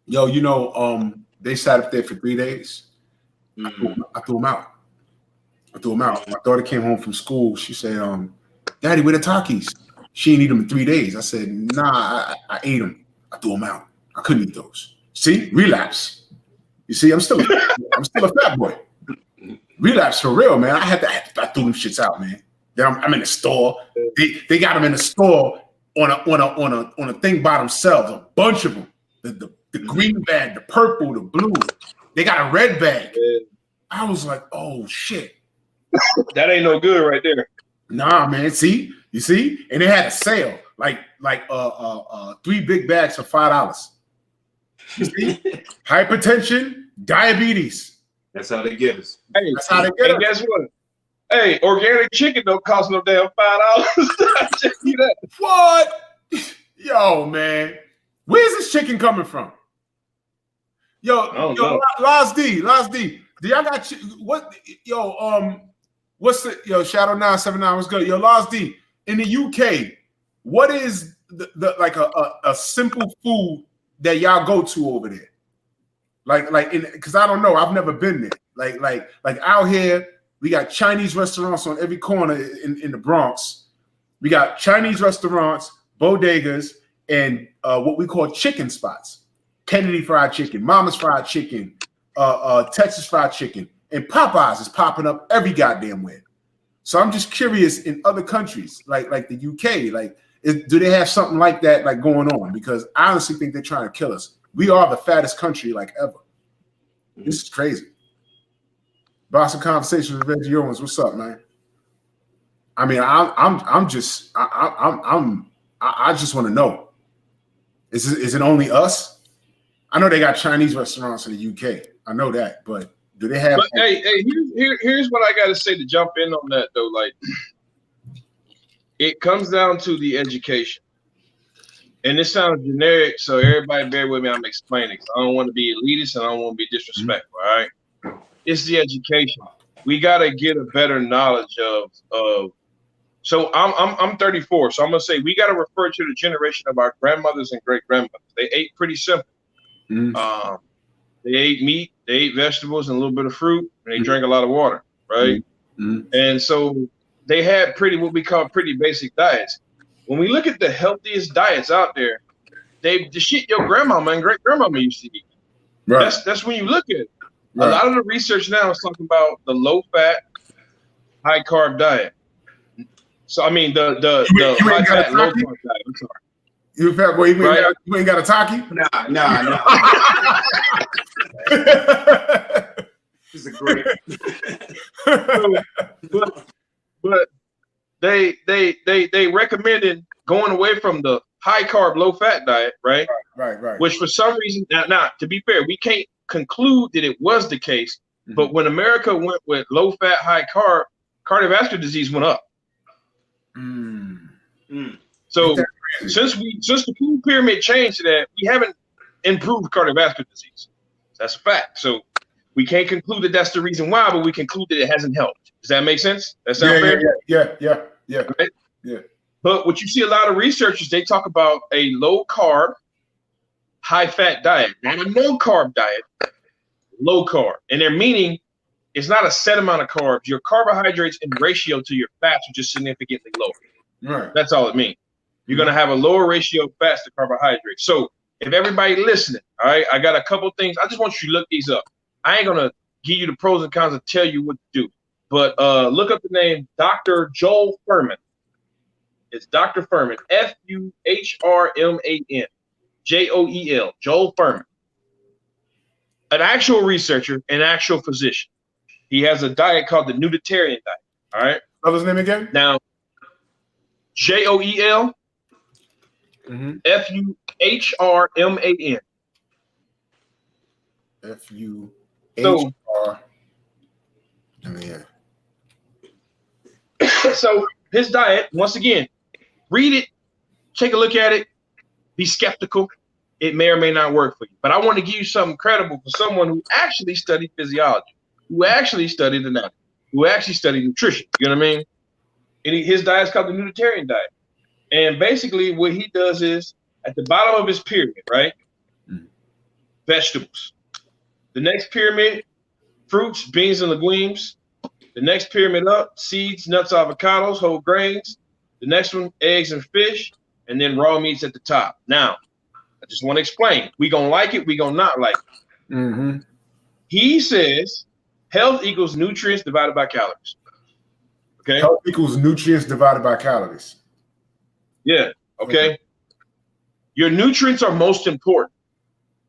Yo, you know, they sat up there for 3 days. I threw them out. My daughter came home from school. She said, Daddy, where the Takis? She didn't eat them in 3 days. I said, nah, I ate them. I threw them out. I couldn't eat those. See, relapse. You see, I'm still a fat boy. Relapse for real, man. I threw them shits out, man. Then I'm in the store. They got them in the store on a thing by themselves. A bunch of them. The green bag, the purple, the blue. They got a red bag. I was like, oh shit. That ain't no good right there. Nah, man. See, you see, and they had a sale, like 3 big bags for $5. You see, hypertension, diabetes. That's how they get us. Hey, that's how they get us. Guess what? Hey, organic chicken don't cost no damn $5. What? Yo, man, where's this chicken coming from? Yo, Last D. Do y'all got what? Yo, what's the Shadow 979? What's good? Yo, Last D. In the UK, what is the like a simple food that y'all go to over there? Like because I don't know, I've never been there. Like out here, we got Chinese restaurants on every corner in the Bronx. We got Chinese restaurants, bodegas, and what we call chicken spots. Kennedy Fried Chicken, Mama's Fried Chicken, Texas Fried Chicken, and Popeyes is popping up every goddamn where. So I'm just curious, in other countries like the UK, do they have something like that going on? Because I honestly think they're trying to kill us. We are the fattest country ever. This is crazy. Boston Conversations with Reggie Owens. What's up, man? I mean, I just want to know. Is it only us? I know they got Chinese restaurants in the UK. I know that, but do they have? But hey, here's what I got to say to jump in on that though. Like, it comes down to the education, and this sounds generic, so everybody bear with me. I'm explaining. I don't want to be elitist and I don't want to be disrespectful. All right, it's the education. We got to get a better knowledge of. So I'm 34, so I'm gonna say we got to refer to the generation of our grandmothers and great grandmothers. They ate pretty simple. They ate meat, they ate vegetables and a little bit of fruit, and they drank a lot of water, right? And so they had what we call pretty basic diets. When we look at the healthiest diets out there, the shit your grandmama and great grandmama used to eat. Right. That's when you look at it. Right. A lot of the research now is talking about the low fat, high carb diet. So I mean the high fat, low carb diet. I'm sorry. You fat boy, you ain't got a Taki? Nah. This is a great. but they recommended going away from the high carb, low fat diet, right? Right. Which for some reason, now to be fair, we can't conclude that it was the case. But when America went with low fat, high carb, cardiovascular disease went up. So since the food pyramid changed to that, we haven't improved cardiovascular disease. That's a fact. So we can't conclude that that's the reason why, but we conclude that it hasn't helped. Does that make sense? That sound fair? Yeah. Right? Yeah. But what you see a lot of researchers, they talk about a low carb, high fat diet, not a no carb diet, low carb. And their meaning is not a set amount of carbs. Your carbohydrates in ratio to your fats are just significantly lower. Right. That's all it means. You're going to have a lower ratio of fats to carbohydrates. So if everybody listening, all right, I got a couple things. I just want you to look these up. I ain't going to give you the pros and cons and tell you what to do. But look up the name Dr. Joel Fuhrman. It's Dr. Fuhrman, Fuhrman, Joel, Joel Fuhrman. An actual researcher, an actual physician. He has a diet called the nuditarian diet. All right. What's his name again? Now, Joel, Fuhrman. So his diet, once again, read it, take a look at it, be skeptical. It may or may not work for you. But I want to give you something credible for someone who actually studied physiology, who actually studied anatomy, who actually studied nutrition. You know what I mean? And his diet is called the nuditarian diet. And basically what he does is at the bottom of his pyramid, right? Vegetables. The next pyramid, fruits, beans, and legumes. The next pyramid up, seeds, nuts, avocados, whole grains. The next one, eggs and fish, and then raw meats at the top. Now, I just want to explain. We gonna like it, we gonna not like it. Mm-hmm. He says health equals nutrients divided by calories. Okay. Health equals nutrients divided by calories. Yeah. Okay. Your nutrients are most important.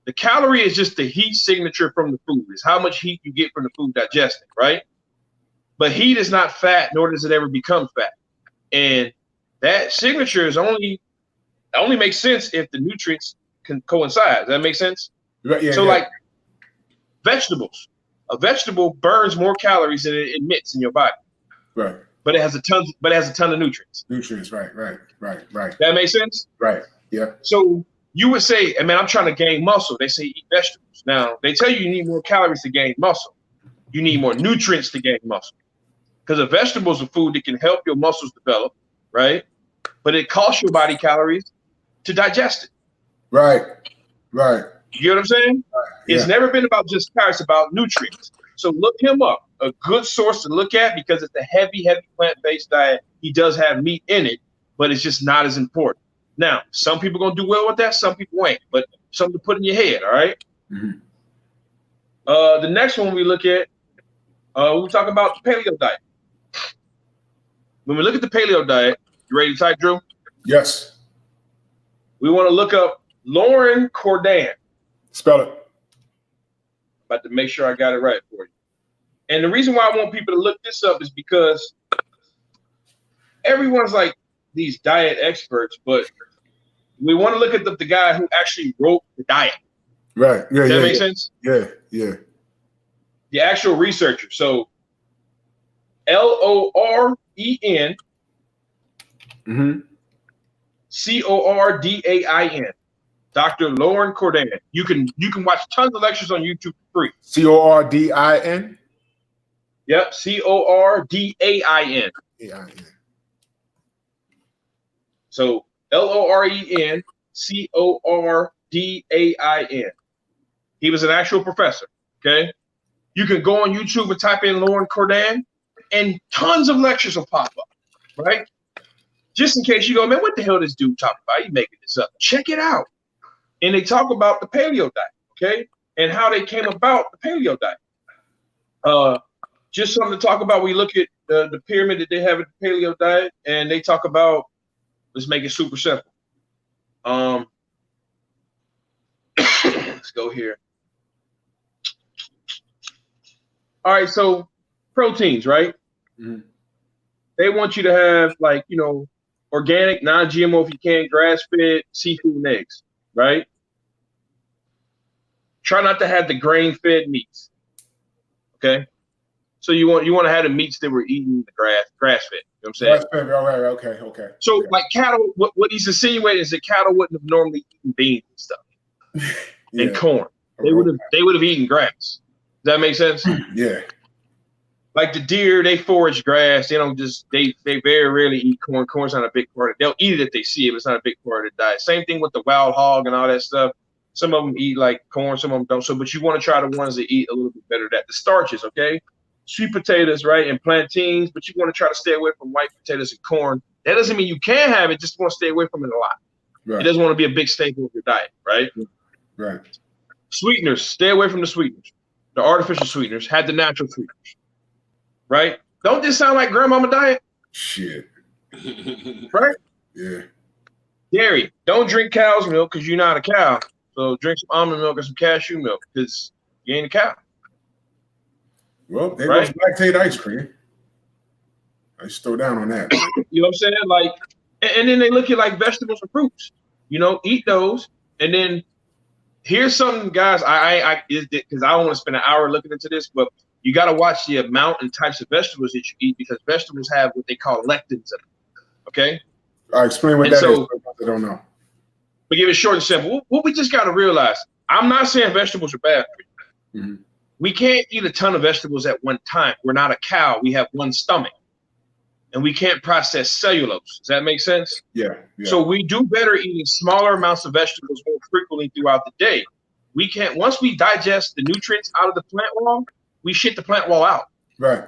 The calorie is just the heat signature from the food. It's how much heat you get from the food digesting, right? But heat is not fat, nor does it ever become fat. And that signature is only makes sense if the nutrients can coincide. Does that make sense? Right, yeah, so yeah. like vegetables, a vegetable burns more calories than it emits in your body. Right. But it has a ton of nutrients. Nutrients, right. That makes sense? Right. Yeah. So you would say, hey, man, I'm trying to gain muscle. They say eat vegetables. Now, they tell you need more calories to gain muscle. You need more nutrients to gain muscle. Because a vegetable is a food that can help your muscles develop, right? But it costs your body calories to digest it. Right. You get what I'm saying? Right. Yeah. It's never been about just calories, it's about nutrients. So look him up. A good source to look at because it's a heavy plant-based diet. He does have meat in it, but it's just not as important. Now, some people are going to do well with that. Some people ain't, but something to put in your head, all right? Mm-hmm. The next one we look at, we'll talk about the paleo diet. When we look at the paleo diet, you ready to type, Drew? Yes. We want to look up Lauren Cordan. Spell it. About to make sure I got it right for you. And the reason why I want people to look this up is because everyone's like these diet experts, but we want to look at the guy who actually wrote the diet. Right. Yeah. Does that make yeah. sense? Yeah. The actual researcher. So Loren Mm-hmm. Cordain. Dr. Lauren Cordan. You can watch tons of lectures on YouTube for free. Cordin. Yep, Cordain. AIN. So Loren Cordain. He was an actual professor. Okay, you can go on YouTube and type in Lauren Cordan, and tons of lectures will pop up. Right, just in case you go, man, what the hell is this dude talking about? You making this up? Check it out. And they talk about the paleo diet, okay, and how they came about the paleo diet. Just something to talk about. We look at the pyramid that they have in the paleo diet, and they talk about. Let's make it super simple. Let's go here. All right, so proteins, right? Mm-hmm. They want you to have organic, non-GMO if you can, grass-fed, seafood and eggs, right? Try not to have the grain-fed meats. Okay? So you want to have the meats that were eating the grass-fed. You know what I'm saying? Grass-fed, all right, okay. So like cattle, what he's insinuating is that cattle wouldn't have normally eaten beans and stuff. And corn. They would have eaten grass. Does that make sense? Yeah. Like the deer, they forage grass. They don't they very rarely eat corn. Corn's not a big part of it. They'll eat it if they see it, but it's not a big part of the diet. Same thing with the wild hog and all that stuff. Some of them eat like corn, some of them don't. So, but you want to try the ones that eat a little bit better. The starches, okay? Sweet potatoes, right, and plantains, but you want to try to stay away from white potatoes and corn. That doesn't mean you can't have it. Just want to stay away from it a lot. Right. It doesn't want to be a big staple of your diet, right? Right. Sweeteners, stay away from the sweeteners. The artificial sweeteners, have the natural sweeteners. Right? Don't this sound like grandmama diet? Shit. Right? Yeah. Dairy. Don't drink cow's milk because you're not a cow. So drink some almond milk or some cashew milk because you ain't a cow. Well, they was lactate ice cream. I just throw down on that. You know what I'm saying? Like, and then they look at like vegetables and fruits. Eat those. And then here's something, guys. Because I don't want to spend an hour looking into this, but you got to watch the amount and types of vegetables that you eat because vegetables have what they call lectins in them. Okay? All right, explain what that is. I don't know. But give it short and simple. What we just got to realize, I'm not saying vegetables are bad for you. Mm-hmm. We can't eat a ton of vegetables at one time. We're not a cow. We have one stomach. And we can't process cellulose. Does that make sense? Yeah. So we do better eating smaller amounts of vegetables more frequently throughout the day. We can't, once we digest the nutrients out of the plant wall, we shit the plant wall out. Right.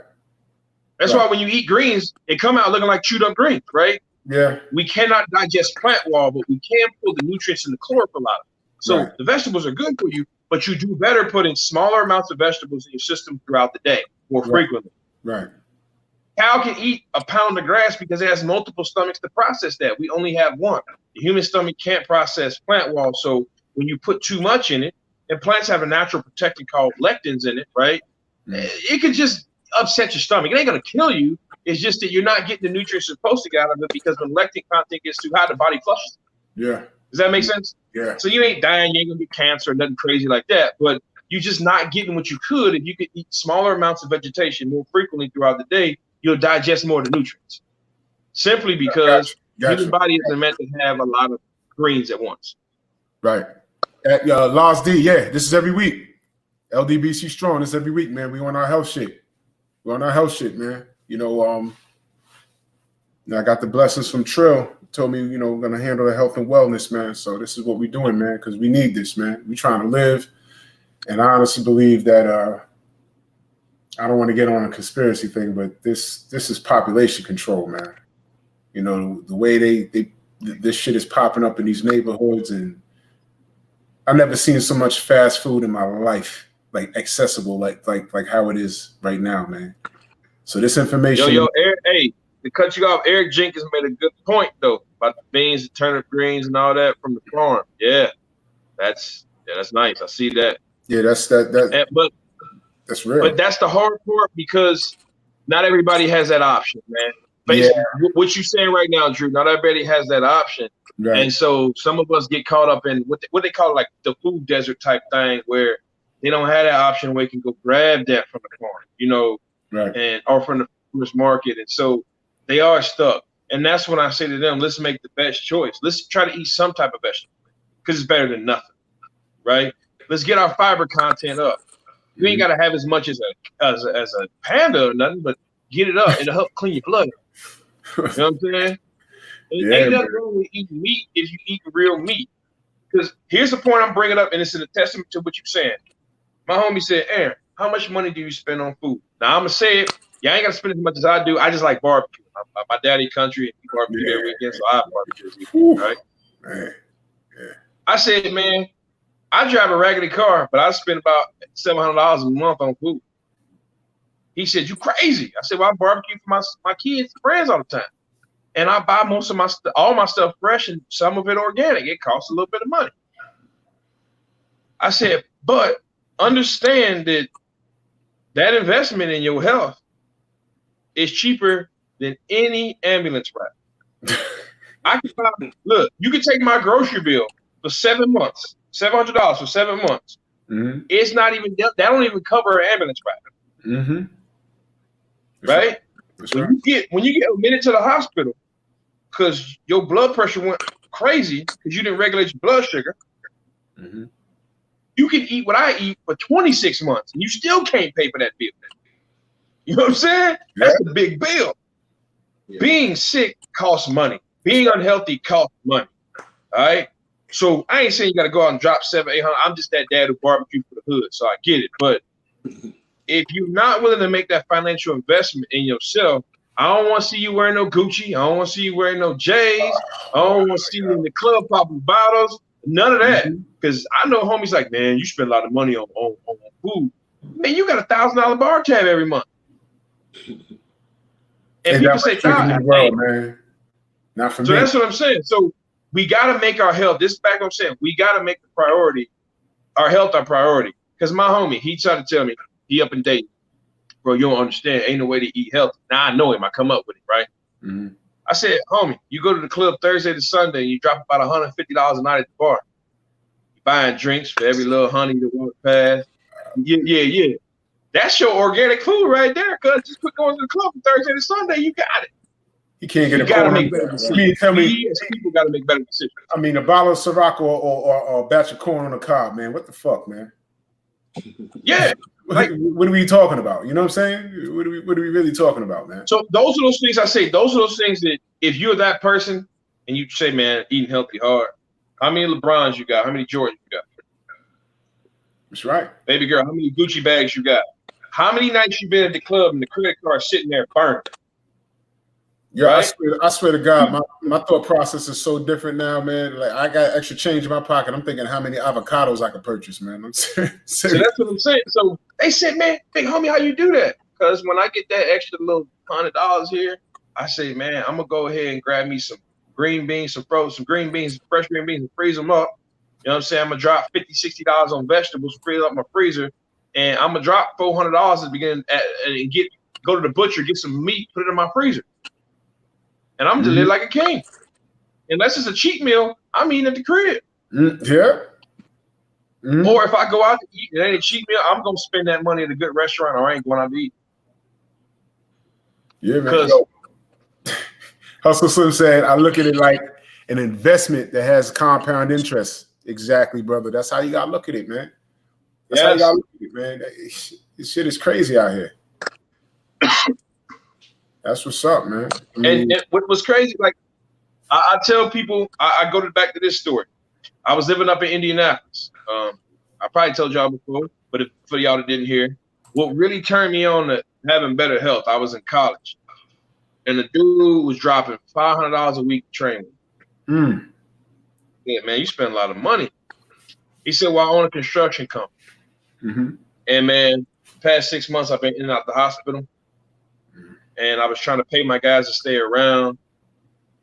That's why when you eat greens, it come out looking like chewed up greens, right? Yeah. We cannot digest plant wall, but we can pull the nutrients and the chlorophyll out of it. So the vegetables are good for you, but you do better putting smaller amounts of vegetables in your system throughout the day more frequently. Right. Cow can eat a pound of grass because it has multiple stomachs to process that. We only have one. The human stomach can't process plant wall. So when you put too much in it, and plants have a natural protectant called lectins in it, right? It can just upset your stomach. It ain't going to kill you. It's just that you're not getting the nutrients you're supposed to get out of it because when lectin content gets too high, the body flushes. Yeah. Does that make sense? Yeah. So you ain't dying, you ain't gonna get cancer or nothing crazy like that, but you're just not getting what you could. If you could eat smaller amounts of vegetation more frequently throughout the day, you'll digest more of the nutrients. Simply because your body isn't meant to have a lot of greens at once. Right. At Lost D, yeah, this is every week. LDBC strong, this every week, man. We on our health shit. We're on our health shit, man. You know, I got the blessings from Trill. Told me, you know, we're gonna handle the health and wellness, man. So this is what we're doing, man, because we need this, man. We're trying to live. And I honestly believe that I don't want to get on a conspiracy thing, but this is population control, man. You know, the way this shit is popping up in these neighborhoods, and I've never seen so much fast food in my life, like accessible, like how it is right now, man. So this information. Yo, Eric, hey, to cut you off, Eric Jenkins made a good point though about the beans, the turnip greens, and all that from the farm. Yeah, that's nice. I see that. Yeah, that's real. But that's the hard part because not everybody has that option, man. Basically, what you're saying right now, Drew, not everybody has that option. Right. And so some of us get caught up in what they call like the food desert type thing where they don't have that option where they can go grab that from the farm, you know, right. Or from the farmer's market. And so they are stuck. And that's when I say to them, let's make the best choice. Let's try to eat some type of vegetable because it's better than nothing, right? Let's get our fiber content up. You ain't got to have as much as a panda or nothing, but get it up. It'll help clean your blood. You know what I'm saying? Ain't nothing wrong with eating meat if you eat real meat. Because here's the point I'm bringing up, and it's a testament to what you're saying. My homie said, Aaron, how much money do you spend on food? Now, I'm going to say it. Yeah, I ain't got to spend as much as I do. I just like barbecue. My daddy country, and he barbecue every weekend, so I barbecue, right? Man. Yeah. I said, man, I drive a raggedy car, but I spend about $700 a month on food. He said, you crazy. I said, well, I barbecue for my kids and friends all the time. And I buy most of all my stuff fresh and some of it organic. It costs a little bit of money. I said, but understand that investment in your health is cheaper than any ambulance ride. I can buy, look, you can take my grocery bill for 7 months, $700 for 7 months. Mm-hmm. It's not even, that don't even cover an ambulance ride. Mm-hmm. Right? When you get admitted to the hospital because your blood pressure went crazy because you didn't regulate your blood sugar, mm-hmm. You can eat what I eat for 26 months and you still can't pay for that bill. You know what I'm saying? Yeah. That's a big bill. Yeah. Being sick costs money. Being unhealthy costs money. All right? So I ain't saying you got to go out and drop $700-800. I'm just that dad who barbecue for the hood, so I get it. But if you're not willing to make that financial investment in yourself, I don't want to see you wearing no Gucci. I don't want to see you wearing no J's. I don't want to see you in the club popping bottles. None of that. Because I know homies like, man, you spend a lot of money on food. Man, you got $1,000 bar tab every month. And people say, man. Not for me. So that's what I'm saying. So we got to make our health. This is back what I'm saying. We got to make the priority, our health our priority. Because my homie, he tried to tell me, he up and date. Bro, you don't understand. Ain't no way to eat healthy. Now I know him. I come up with it, right? Mm-hmm. I said, homie, you go to the club Thursday to Sunday, and you drop about $150 a night at the bar. You buying drinks for every little honey that walks past. Yeah. That's your organic food right there, cuz just quit going to the club from Thursday to Sunday. You got it. You can't get you got to make better decisions. People got to make better decisions. I mean, a bottle of Ciroc or a batch of corn on the cob, man. What the fuck, man? Yeah. Like, what are we talking about? You know what I'm saying? What are we really talking about, man? So those are those things I say. Those are those things that if you're that person and you say, man, eating healthy hard, how many LeBrons you got? How many Jordans you got? That's right. Baby girl, how many Gucci bags you got? How many nights you been at the club and the credit card sitting there burning? Yeah, right? I swear to God, my thought process is so different now, man. Like I got extra change in my pocket. I'm thinking how many avocados I could purchase, man. I'm serious. So that's what I'm saying. So they said, man, big homie, how you do that? Because when I get that extra little $100 here, I say, man, I'm gonna go ahead and grab me some green beans, some green beans, fresh green beans, and freeze them up. You know what I'm saying? I'm gonna drop $50, $60 on vegetables, freeze up my freezer, and I'm gonna drop $400 at the beginning and go to the butcher, get some meat, put it in my freezer. And I'm just live like a king. Unless it's a cheat meal, I'm eating at the crib. Yeah. Or if I go out to eat, it ain't a cheat meal, I'm gonna spend that money at a good restaurant, or I ain't going out to eat. Yeah, man. Hustle Slim said, I look at it like an investment that has compound interest. Exactly, brother. That's how you gotta look at it, man. That's how you gotta look at it, man. This shit is crazy out here. That's what's up, man. I mean, and what was crazy, like I tell people, I go back to this story. I was living up in Indianapolis. I probably told y'all before, but for y'all that didn't hear, what really turned me on to having better health, I was in college. And the dude was dropping $500 a week to train me. Yeah, man, you spend a lot of money. He said, well, I own a construction company. And man, the past 6 months, I've been in and out the hospital. And I was trying to pay my guys to stay around.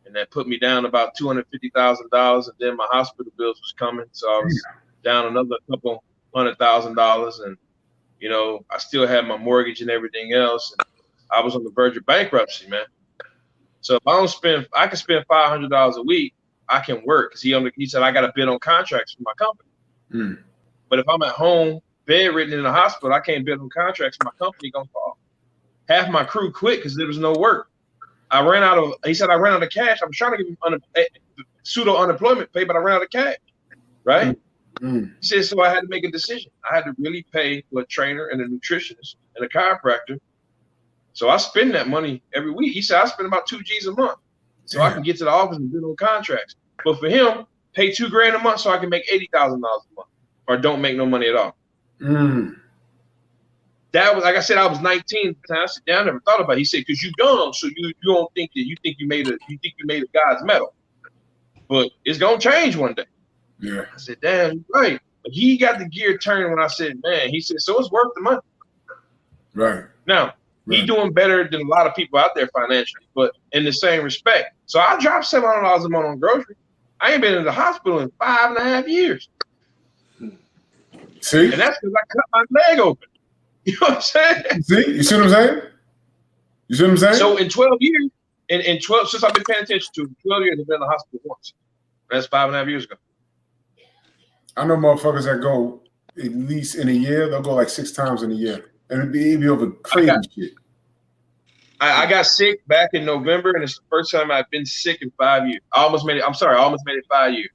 And that put me down about $250,000. And then my hospital bills was coming. So I was down another couple $100,000. And, you know, I still had my mortgage and everything else. And I was on the verge of bankruptcy, man. So if I can spend $500 a week, I can work. Because he said I got to bid on contracts for my company. But if I'm at home, bedridden in the hospital, I can't bid on contracts. My company going to fall. Half my crew quit because there was no work. He said I ran out of cash. I was trying to give him pseudo unemployment pay, but I ran out of cash. Right? He said, so I had to make a decision. I had to really pay for a trainer and a nutritionist and a chiropractor. So I spend that money every week. He said I spend about 2 G's a month. So I can get to the office and bid on contracts. But for him, pay $2 grand a month so I can make $80,000 a month or don't make no money at all. That was, like I said, I was 19 at the time. I said, damn, I never thought about it. He said, because you young, so you don't think that you made a God's medal. But it's gonna change one day. Yeah. I said, damn, you're right. But he got the gear turning when I said, man, he said, so it's worth the money. Right. Now, he doing better than a lot of people out there financially, but in the same respect. So I dropped $700 a month on groceries. I ain't been in the hospital in 5.5 years. See? And that's because I cut my leg open. You know what I'm saying? See? You see what I'm saying? You see what I'm saying? So in 12 years, in 12, since I've been paying attention to 12 years, I've been in the hospital once. That's 5.5 years ago. I know motherfuckers that go at least in a year, they'll go like 6 times in a year. And it'd be over crazy shit. I got sick back in November, and it's the first time I've been sick in 5 years. I almost made it 5 years.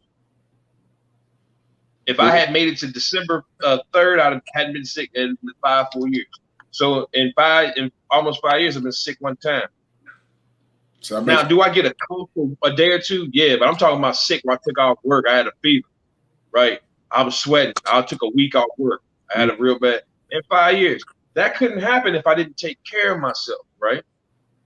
If I had made it to December 3rd, I hadn't been sick in 4 years. So in almost 5 years, I've been sick one time. So now, do I get a cough for a day or two? Yeah, but I'm talking about sick where I took off work. I had a fever, right? I was sweating. I took a week off work. I had a real bad in 5 years. That couldn't happen if I didn't take care of myself, right?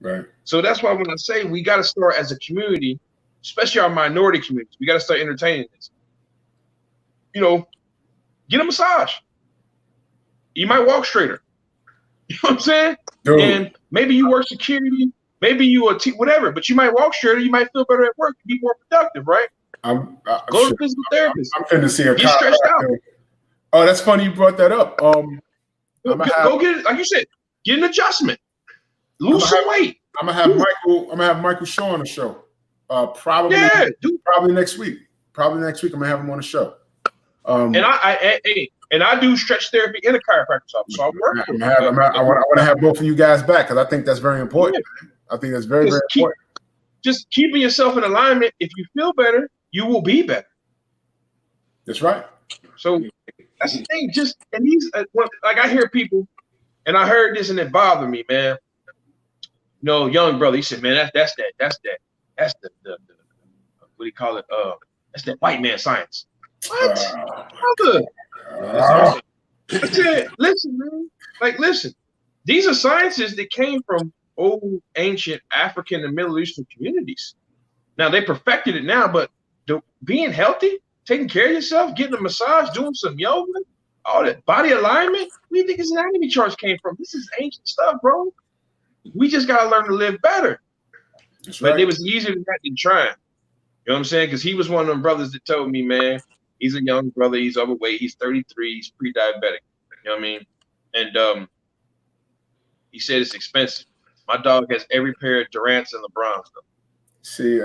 Right. So that's why when I say we got to start as a community, especially our minority communities, we got to start entertaining this. You know, get a massage. You might walk straighter. You know what I'm saying? Dude. And maybe you work security, maybe you whatever, but you might walk straighter. You might feel better at work, be more productive, right? Go to a physical therapist. I'm finna see a get stretched out. Oh, that's funny you brought that up. Go get it, like you said, get an adjustment. Lose some weight. I'm gonna have Michael Shaw on the show. Probably next week. Probably next week I'm gonna have him on the show. And I do stretch therapy in a chiropractor's office. So I'm working. I want to have both of you guys back because I think that's very important. Yeah. I think that's very important. Just keeping yourself in alignment. If you feel better, you will be better. That's right. So that's the thing. Just and these like I hear people, and I heard this and it bothered me, man. You know, young brother, he said, man, that's the what do you call it? That's that white man science. What? I said, listen, man. Like, listen. These are sciences that came from old, ancient African and Middle Eastern communities. Now, they perfected it now, but being healthy, taking care of yourself, getting a massage, doing some yoga, all that body alignment, where do you think this anatomy charts came from? This is ancient stuff, bro. We just got to learn to live better. That's But right. it was easier than that than trying. You know what I'm saying? Because he was one of them brothers that told me, man, he's a young brother. He's overweight. He's 33. He's pre-diabetic. You know what I mean? And he said it's expensive. My dog has every pair of Durants and LeBrons, though. See.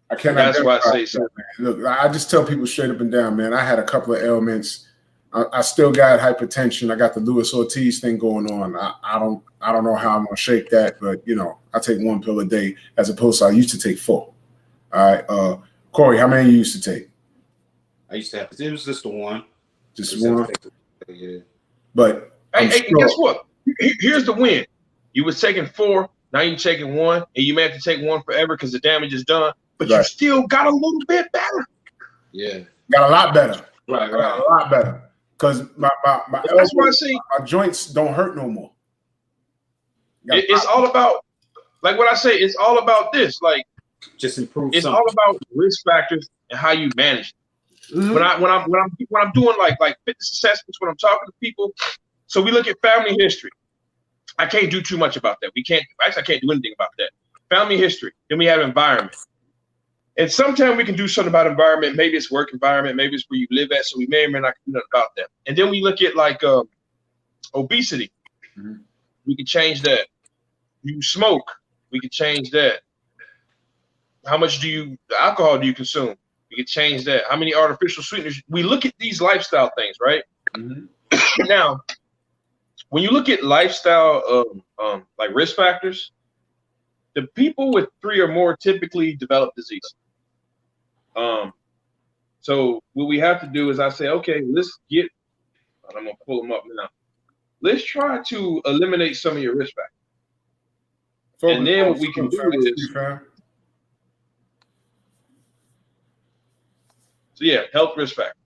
I cannot. That's why I say so. Look, I just tell people straight up and down, man. I had a couple of ailments. I still got hypertension. I got the Lewis Ortiz thing going on. I don't know how I'm gonna shake that, but I take one pill a day as opposed to I used to take 4. All right, Corey, how many you used to take? I used to have. It was just the one. Just one. Yeah. But hey, guess what? Here's the win. You was taking 4. Now you're taking 1, and you may have to take 1 forever because the damage is done. But you still got a little bit better. Yeah. Got a lot better. Right. Got a lot better. Because my that's why I say my joints don't hurt no more. It's all about, like what I say, it's all about this. Like, just improve. It's all about risk factors and how you manage it. Mm-hmm. When I'm doing like fitness assessments, when I'm talking to people, so we look at family history. I can't do too much about that. I can't do anything about that. Family history. Then we have environment. And sometimes we can do something about environment. Maybe it's work environment. Maybe it's where you live at. So we may or may not do nothing about that. And then we look at like obesity. Mm-hmm. We can change that. You smoke. We can change that. How much alcohol do you consume? We can change that. How many artificial sweeteners? We look at these lifestyle things, right? Mm-hmm. Now, when you look at lifestyle like risk factors, the people with 3 or more typically develop disease. So what we have to do is I say, okay, I'm gonna pull them up now. Let's try to eliminate some of your risk factors. And then what we can do is, so yeah, health risk factor.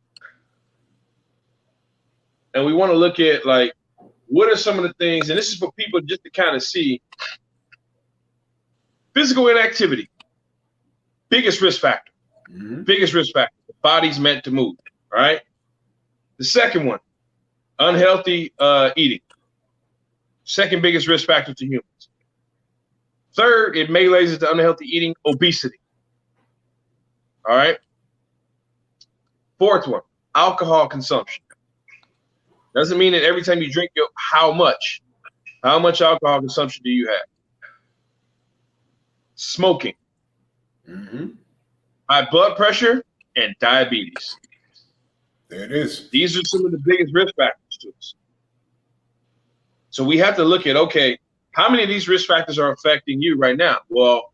And we want to look at like, what are some of the things, and this is for people just to kind of see. Physical inactivity, biggest risk factor. Mm-hmm. Biggest risk factor. The body's meant to move, all right? The second one, unhealthy eating. Second biggest risk factor to humans. Third, it melees to unhealthy eating, obesity. All right? Fourth one, alcohol consumption. Doesn't mean that every time you drink, how much alcohol consumption do you have? Smoking, mm-hmm. High blood pressure, and diabetes. There it is. These are some of the biggest risk factors to us. So we have to look at, okay, how many of these risk factors are affecting you right now? Well,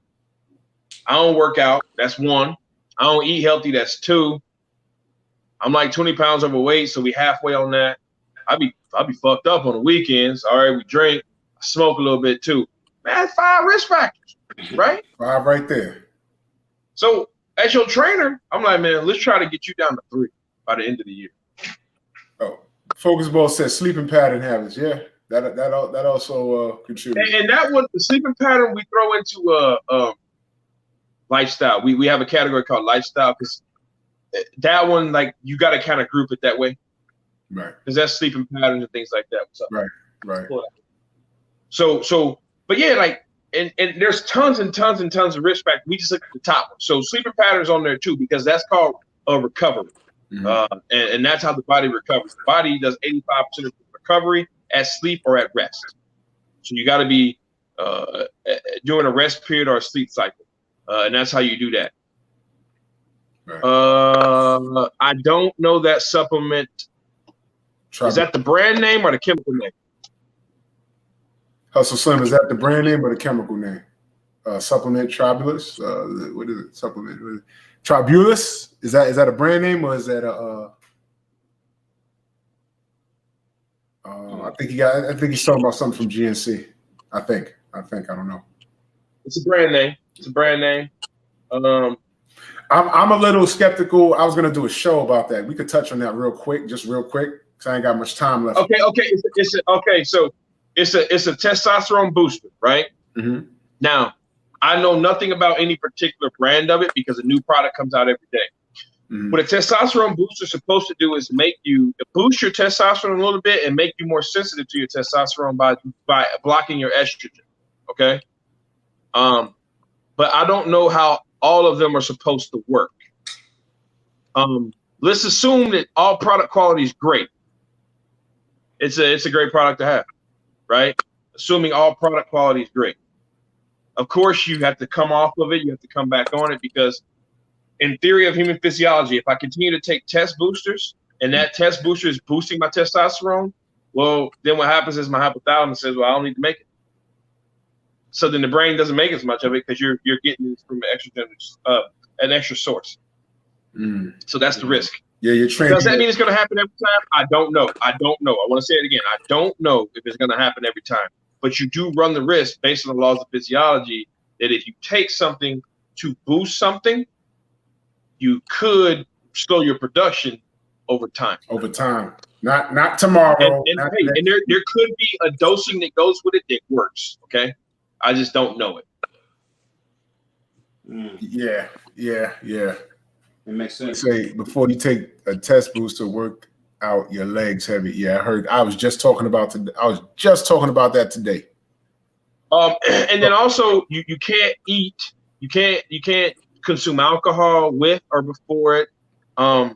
I don't work out. That's 1. I don't eat healthy. That's 2. I'm like 20 pounds overweight, so we halfway on that. I'll be fucked up on the weekends. All right, we drink. I smoke a little bit too. Man, that's 5 risk factors. Right? 5 right there. So as your trainer, I'm like, man, let's try to get you down to 3 by the end of the year. Oh, Focus Ball says sleeping pattern habits. Yeah, that also contributes. And that one, the sleeping pattern, we throw into lifestyle. We have a category called lifestyle because that one, like, you got to kind of group it that way, right? Because that's sleeping patterns and things like that. Right. So, but yeah, like. And there's tons and tons and tons of risk factors. We just look at the top one. So sleeping patterns on there too, because that's called a recovery. Mm-hmm. And that's how the body recovers. The body does 85% of recovery at sleep or at rest. So you got to be during a rest period or a sleep cycle. And that's how you do that. Right. I don't know that supplement. Is that the brand name or the chemical name? Hustle Slim, is that the brand name or the chemical name? Supplement Tribulus? What is it? Supplement Tribulus? Is that a brand name or is that a? I think he's talking about something from GNC. I think. I don't know. It's a brand name. I'm a little skeptical. I was gonna do a show about that. We could touch on that real quick, just real quick, because I ain't got much time left. Okay. So it's a testosterone booster, right? Mm-hmm. Now, I know nothing about any particular brand of it because a new product comes out every day. Mm-hmm. What a testosterone booster is supposed to do is boost your testosterone a little bit and make you more sensitive to your testosterone by blocking your estrogen. Okay. But I don't know how all of them are supposed to work. Let's assume that all product quality is great. It's a great product to have, right? Assuming all product quality is great. Of course, you have to come off of it. You have to come back on it because in theory of human physiology, if I continue to take test boosters and that test booster is boosting my testosterone, well, then what happens is my hypothalamus says, well, I don't need to make it. So then the brain doesn't make as much of it because you're getting it from an extra source. So that's the risk. Yeah, you're training. Does that mean it's going to happen every time? I don't know. I want to say it again. I don't know if it's going to happen every time. But you do run the risk based on the laws of physiology that if you take something to boost something, you could slow your production over time. Over time. Not tomorrow. And there could be a dosing that goes with it that works. Okay. I just don't know it. Yeah. It makes sense. Say before you take a test booster, work out your legs heavy. Yeah, I heard. I was just talking about that today. And then also you can't eat. You can't consume alcohol with or before it. Your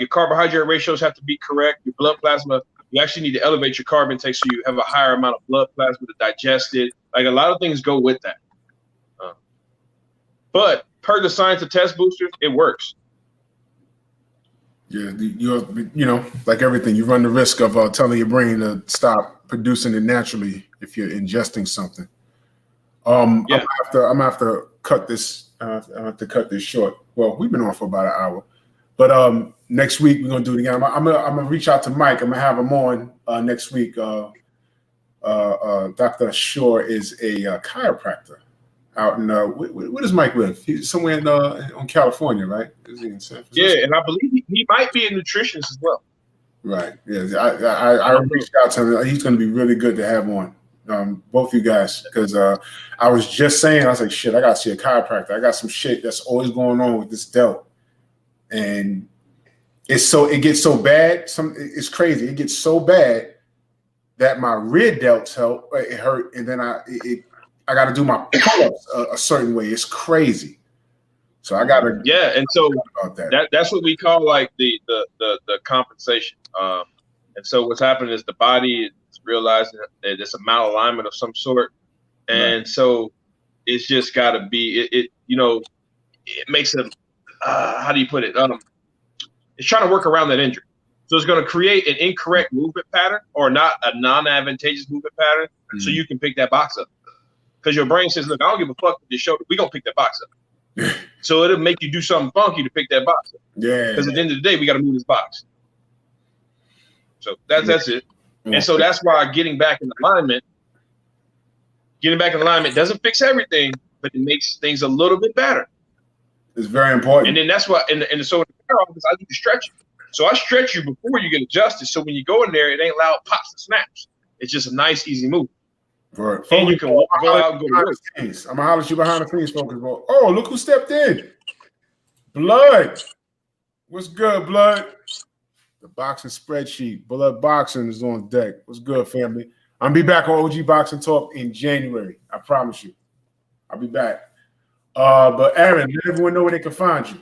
carbohydrate ratios have to be correct. Your blood plasma. You actually need to elevate your carb intake so you have a higher amount of blood plasma to digest it. Like a lot of things go with that. But per the science of test boosters, it works. Yeah, you like everything, you run the risk of telling your brain to stop producing it naturally if you're ingesting something. I'm gonna have to cut this. I have to cut this short. Well, we've been on for about an hour, but next week we're gonna do it again. I'm gonna reach out to Mike. I'm gonna have him on next week. Dr. Shore is a chiropractor out in where does Mike live? He's somewhere in on California, right? Is he in San Francisco? Yeah, and I believe he might be a nutritionist as well. Right. Yeah, I reached out to him. He's going to be really good to have on, both you guys, because I was just saying, I was like, shit, I got to see a chiropractor. I got some shit that's always going on with this delt, and it gets so bad. It's crazy. It gets so bad that my rear delts it hurt, and then I got to do my pull-ups a certain way. It's crazy. So I got to and so about that. That's what we call like the compensation. And so what's happening is the body is realizing that it's a malalignment of some sort, and so it's just got to be it makes it how do you put it? It's trying to work around that injury. So it's going to create an incorrect movement pattern or not a non-advantageous movement pattern, so you can pick that box up. Because your brain says, look, I don't give a fuck with your shoulder. We're going to pick that box up. So it'll make you do something funky to pick that box up. Yeah. Because at the end of the day, we got to move this box. So that's it. Yeah. And so that's why getting back in alignment doesn't fix everything, but it makes things a little bit better. It's very important. And then that's why, and so in the care office, I need to stretch you. So I stretch you before you get adjusted. So when you go in there, it ain't loud pops and snaps. It's just a nice, easy move. Right. And you can go out and go to work. I'm gonna holler at you behind the scenes, folks. Oh, look who stepped in. Blood. What's good, Blood? The boxing spreadsheet. Blood Boxing is on deck. What's good, family? I'll be back on OG Boxing Talk in January. I promise you. I'll be back. But Aaron, let everyone know where they can find you.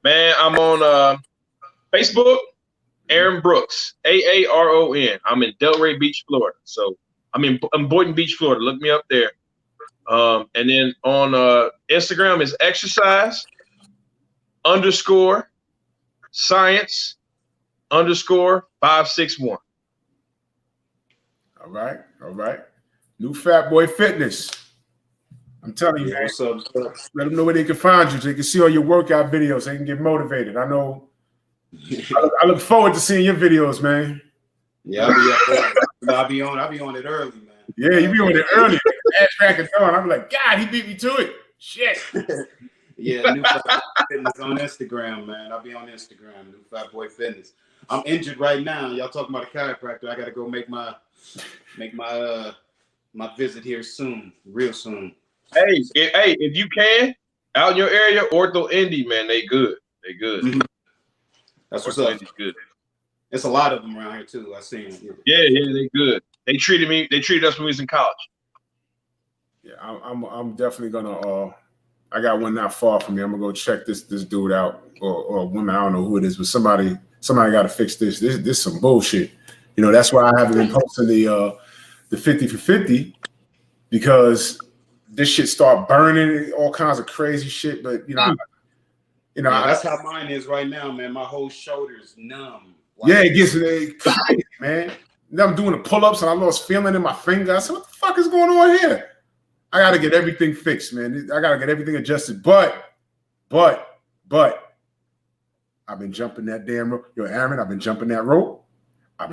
Man, I'm on Facebook. Aaron Brooks, Aaron. I'm in Delray Beach, Florida. So I'm Boynton Beach, Florida. Look me up there. And then on Instagram is exercise_science_561. All right. New Fat Boy Fitness. I'm telling you, man. What's up? Let them know where they can find you so they can see all your workout videos. So they can get motivated. I know. I look forward to seeing your videos, man. Yeah, I'll be on it early, man. Yeah, you be on it early. Ass back and on. I'm like, God, he beat me to it. Shit. Yeah, New Fat Boy Fitness on Instagram, man. I'll be on Instagram, New Fat Boy Fitness. I'm injured right now. Y'all talking about a chiropractor. I gotta go make my visit here soon, real soon. Hey, if you can, out in your area, Ortho Indy, man, they good. They good. Mm-hmm. That's what's up. Indy's good. It's a lot of them around here too. I seen it. Yeah, they good. They treated us when we was in college. Yeah, I'm definitely gonna. I got one not far from me. I'm gonna go check this dude out, or woman. I don't know who it is, but somebody got to fix this. This is some bullshit. You know, that's why I haven't been posting the 50 for 50, because this shit start burning, all kinds of crazy shit. But that's how mine is right now, man. My whole shoulder's numb. Like, yeah, it gets crazy, man. Now I'm doing the pull-ups and I lost feeling in my finger. I said, what the fuck is going on here? I got to get everything fixed, man. I got to get everything adjusted. But I've been jumping that damn rope. Yo, Aaron, I've been jumping that rope. I'm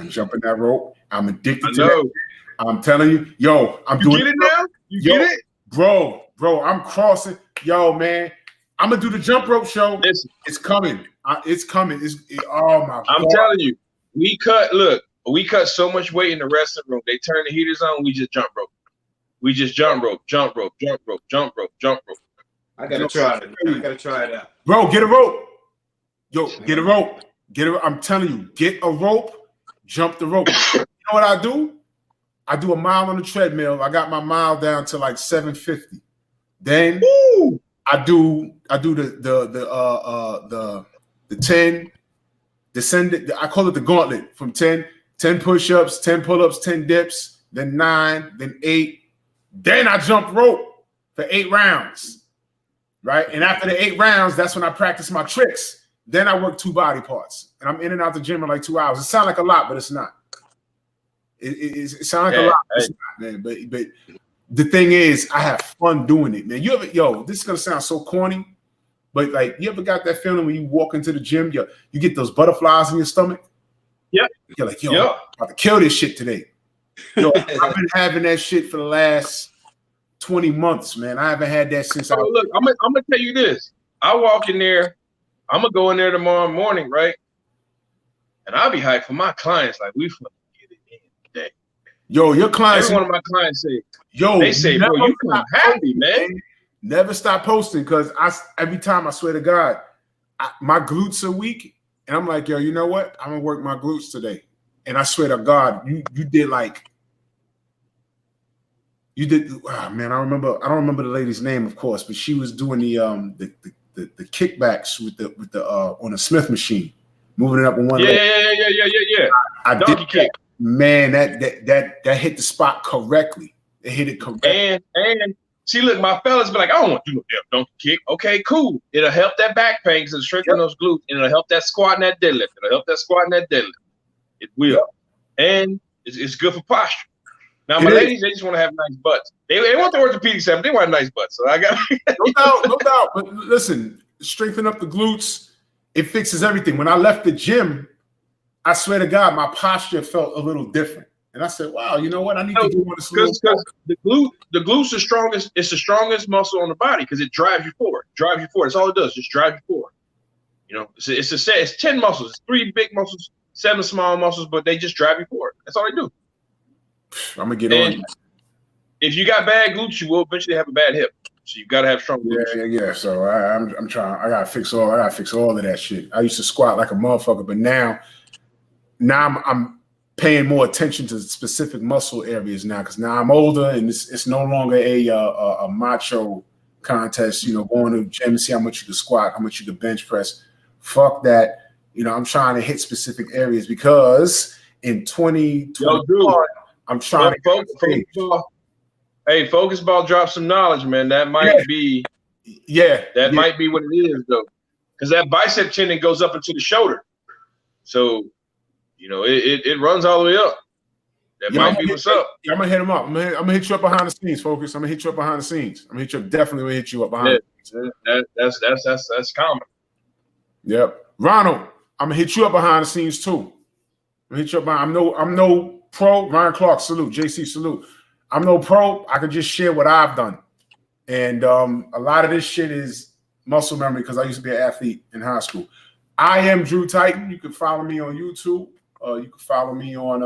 addicted to that. I'm telling you, yo, I'm doing it now? You get it? Bro, I'm crossing. Yo, man, I'm going to do the jump rope show. It's coming. It's coming. Oh, my God. I'm telling you, we cut so much weight in the wrestling room. They turn the heaters on. We just jump rope. We just jump rope. I gotta try it. I gotta try it out. Bro, get a rope. Yo, get a rope. I'm telling you, get a rope, jump the rope. You know what I do? I do a mile on the treadmill. I got my mile down to like 750. Then I do the 10 descended. I call it the gauntlet from 10 push-ups, 10 pull-ups, 10 dips, then 9, then 8. Then I jump rope for 8 rounds, right? And after the 8 rounds, that's when I practice my tricks. Then I work 2 body parts, and I'm in and out the gym in like 2 hours. It sounds like a lot, but it's not. It sounds like a lot, but it's not, man. But the thing is, I have fun doing it, man. This is gonna sound so corny, but like, you ever got that feeling when you walk into the gym, you get those butterflies in your stomach? Yep. You're like, I'm about to kill this shit today. Yo, I've been having that shit for the last 20 months, man. I haven't had that since. Look, I'm gonna tell you this. I walk in there. I'm gonna go in there tomorrow morning, right? And I'll be hyped for my clients. Like, we fucking get it in today. Yo, your clients. Every one of my clients say, they say, bro, you come happy, man. Never stop posting, because every time, I swear to God, my glutes are weak, and I'm like, yo, you know what? I'm gonna work my glutes today. And I swear to God, you did. Oh man, I don't remember the lady's name, of course, but she was doing the kickbacks with the on a Smith machine, moving it up in one leg. Yeah. I donkey did kick. Man, that hit the spot correctly. It hit it correctly. And see, look, my fellas be like, I don't want to do no damn donkey kick. Okay, cool. It'll help that back pain because it'll strengthen those glutes, and it'll help that squat and that deadlift. It will. And it's good for posture. Now, my ladies, they just want to have nice butts. They want the orthopedic stuff. They want nice butts. So I got no doubt. But listen, strengthen up the glutes. It fixes everything. When I left the gym, I swear to God, my posture felt a little different. And I said, wow, you know what? I need to do one of this. Because the glutes are strongest. It's the strongest muscle on the body because it drives you forward. That's all it does. Just drive you forward. You know, it's 10 muscles. It's 3 big muscles, 7 small muscles, but they just drive you forward. That's all they do. I'm gonna get on. If you got bad glutes, you will eventually have a bad hip. So you gotta have strong glutes. Yeah. So I'm trying. I gotta fix all of that shit. I used to squat like a motherfucker, but now I'm paying more attention to specific muscle areas now, because now I'm older and it's no longer a macho contest. You know, going to the gym and see how much you can squat, how much you can bench press. Fuck that. You know, I'm trying to hit specific areas because in 2021, I'm trying to. Focus Ball dropped some knowledge, man. That might be. That might be what it is, though, because that bicep tendon goes up into the shoulder, so you know it runs all the way up. That might be what's up. I'm gonna hit him up. I'm gonna hit you up behind the scenes, Focus. I'm gonna hit you up behind the scenes. Definitely hit you up behind. That's common. Yep, Ronald. I'm gonna hit you up behind the scenes too. I'm gonna hit you up behind. I'm no pro. Ryan Clark, salute. JC, salute. I'm no pro. I can just share what I've done. And a lot of this shit is muscle memory because I used to be an athlete in high school. I am Drew Titan. You can follow me on YouTube. You can follow me on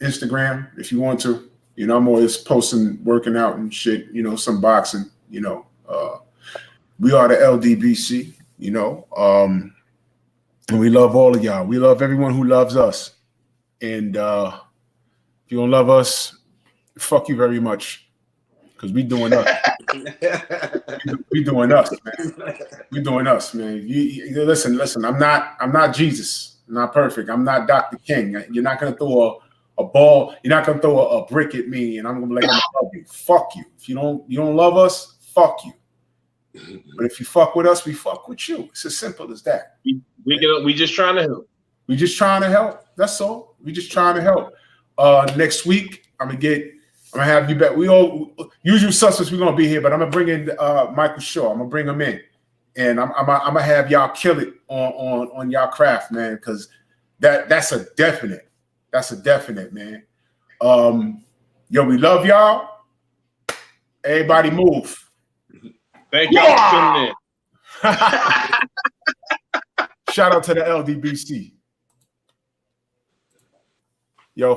Instagram if you want to. You know, I'm always posting, working out and shit. You know, some boxing. You know, we are the LDBC. You know, and we love all of y'all. We love everyone who loves us. And if you don't love us, fuck you very much, because we doing us. We doing us, man. We doing us, man. You listen. I'm not Jesus. I'm not perfect. I'm not Dr. King. You're not gonna throw a ball. You're not gonna throw a brick at me, and I'm gonna be like, I love you. Fuck you. If you don't love us, fuck you. But if you fuck with us, we fuck with you. It's as simple as that. We just trying to help. We just trying to help. That's all. We just trying to help. Next week, I'm gonna have you back. We all usual suspects. We're gonna be here, but I'm gonna bring in Michael Shaw. I'm gonna bring him in, and I'm gonna have y'all kill it on y'all craft, man. Because that's a definite. That's a definite, man. Yo, we love y'all. Everybody move. Thank y'all for tuning in. Shout out to the LDBC. Yo,